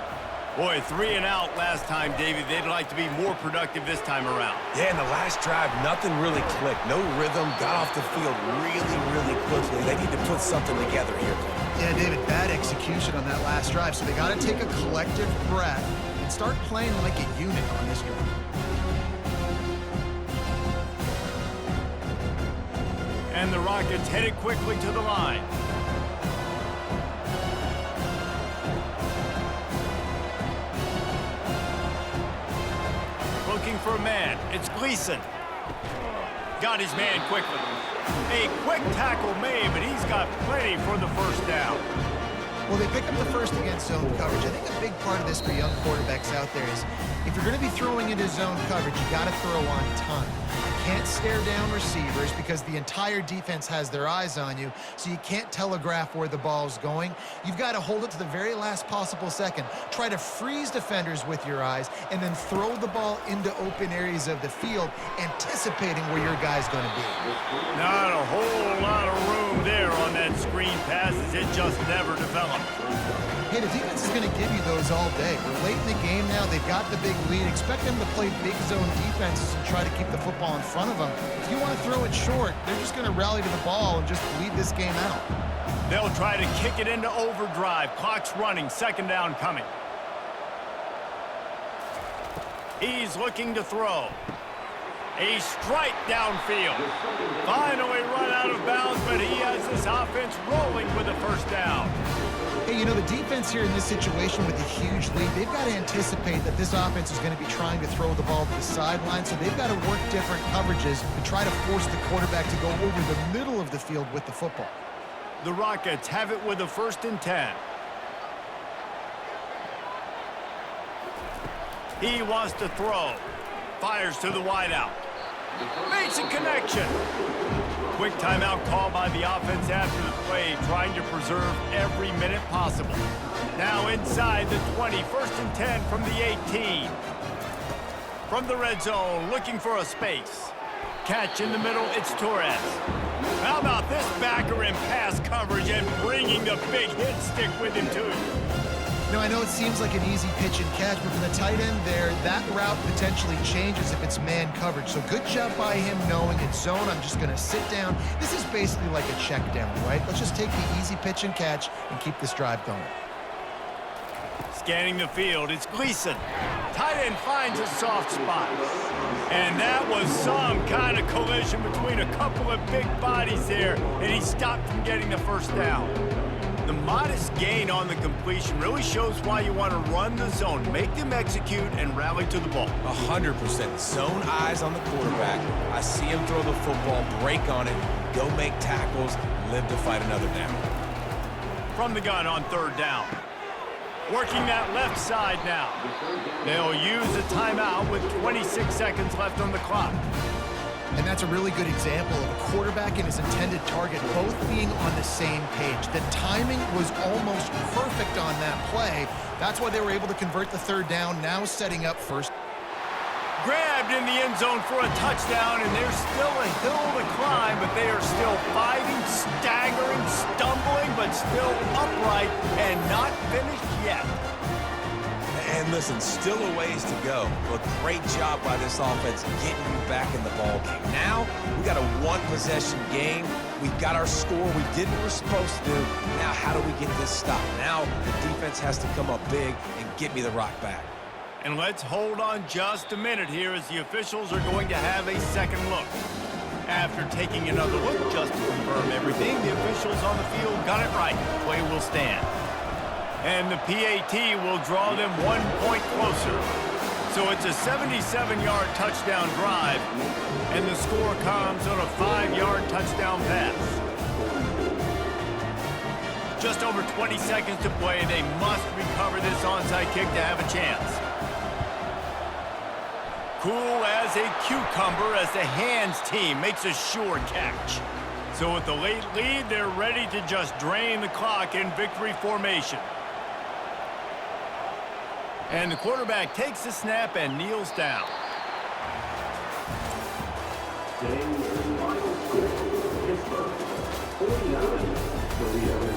Speaker 1: Boy, 3 and out last time, David. They'd like to be more productive this time around.
Speaker 2: Yeah, in the last drive, nothing really clicked. No rhythm, got off the field really, really quickly. They need to put something together here.
Speaker 3: Yeah, David, bad execution on that last drive, so they got to take a collective breath and start playing like a unit on this drive.
Speaker 1: And the Rockets headed quickly to the line. Looking for a man. It's Gleason. Got his man quickly. A quick tackle made, but he's got plenty for the first down.
Speaker 3: Well, they pick up the first against zone coverage. I think a big part of this for young quarterbacks out there is if you're going to be throwing into zone coverage, you got to throw on time. You can't stare down receivers because the entire defense has their eyes on you, so you can't telegraph where the ball's going. You've got to hold it to the very last possible second. Try to freeze defenders with your eyes and then throw the ball into open areas of the field, anticipating where your guy's going to be.
Speaker 1: Not a whole lot of room there on that screen pass as it just never developed.
Speaker 3: Hey, the defense is going to give you those all day. We're late in the game now. They've got the big lead. Expect them to play big zone defenses and try to keep the football in front of them. If you want to throw it short, they're just going to rally to the ball and just bleed this game out.
Speaker 1: They'll try to kick it into overdrive. Clock's running. Second down coming. He's looking to throw. A strike downfield. Finally run out of bounds, but he has this offense rolling with a first down.
Speaker 3: Hey, you know, the defense here in this situation with a huge lead, they've got to anticipate that this offense is going to be trying to throw the ball to the sideline, so they've got to work different coverages to try to force the quarterback to go over the middle of the field with the football.
Speaker 1: The Rockets have it with a 1st and 10. He wants to throw. Fires to the wideout. Makes a connection. Quick timeout call by the offense after the play, trying to preserve every minute possible. Now inside the 20, 1st and 10 from the 18. From the red zone, looking for a space. Catch in the middle, it's Torres. How about this backer in pass coverage and bringing the big hit stick with him too?
Speaker 3: Now, I know it seems like an easy pitch and catch, but for the tight end there, that route potentially changes if it's man coverage. So good job by him knowing it's zone. I'm just going to sit down. This is basically like a check down, right? Let's just take the easy pitch and catch and keep this drive going.
Speaker 1: Scanning the field, it's Gleason. Tight end finds a soft spot. And that was some kind of collision between a couple of big bodies there, and he stopped from getting the first down. The modest gain on the completion really shows why you want to run the zone, make them execute, and rally to the ball.
Speaker 2: 100%. Zone eyes on the quarterback. I see him throw the football, break on it, go make tackles, live to fight another down.
Speaker 1: From the gun on 3rd down. Working that left side now. They'll use a timeout with 26 seconds left on the clock.
Speaker 3: And that's a really good example of a quarterback and his intended target both being on the same page. The timing was almost perfect on that play. That's why they were able to convert the 3rd down, now setting up first.
Speaker 1: Grabbed in the end zone for a touchdown, and there's still a hill to climb, but they are still fighting, staggering, stumbling, but still upright and not finished yet.
Speaker 2: And And listen, still a ways to go, but great job by this offense getting you back in the ball game. Now, we got a one-possession game. We've got our score. We did what we're supposed to do. Now, how do we get this stopped? Now, the defense has to come up big and get me the rock back.
Speaker 1: And let's hold on just a minute here as the officials are going to have a second look. After taking another look just to confirm everything, the officials on the field got it right. Play will stand. And the PAT will draw them 1 point closer. So it's a 77-yard touchdown drive, and the score comes on a 5-yard touchdown pass. Just over 20 seconds to play. They must recover this onside kick to have a chance. Cool as a cucumber as the hands team makes a sure catch. So with the late lead, they're ready to just drain the clock in victory formation. And the quarterback takes the snap and kneels down.
Speaker 6: Today's final score, Pittsburgh 49, Toledo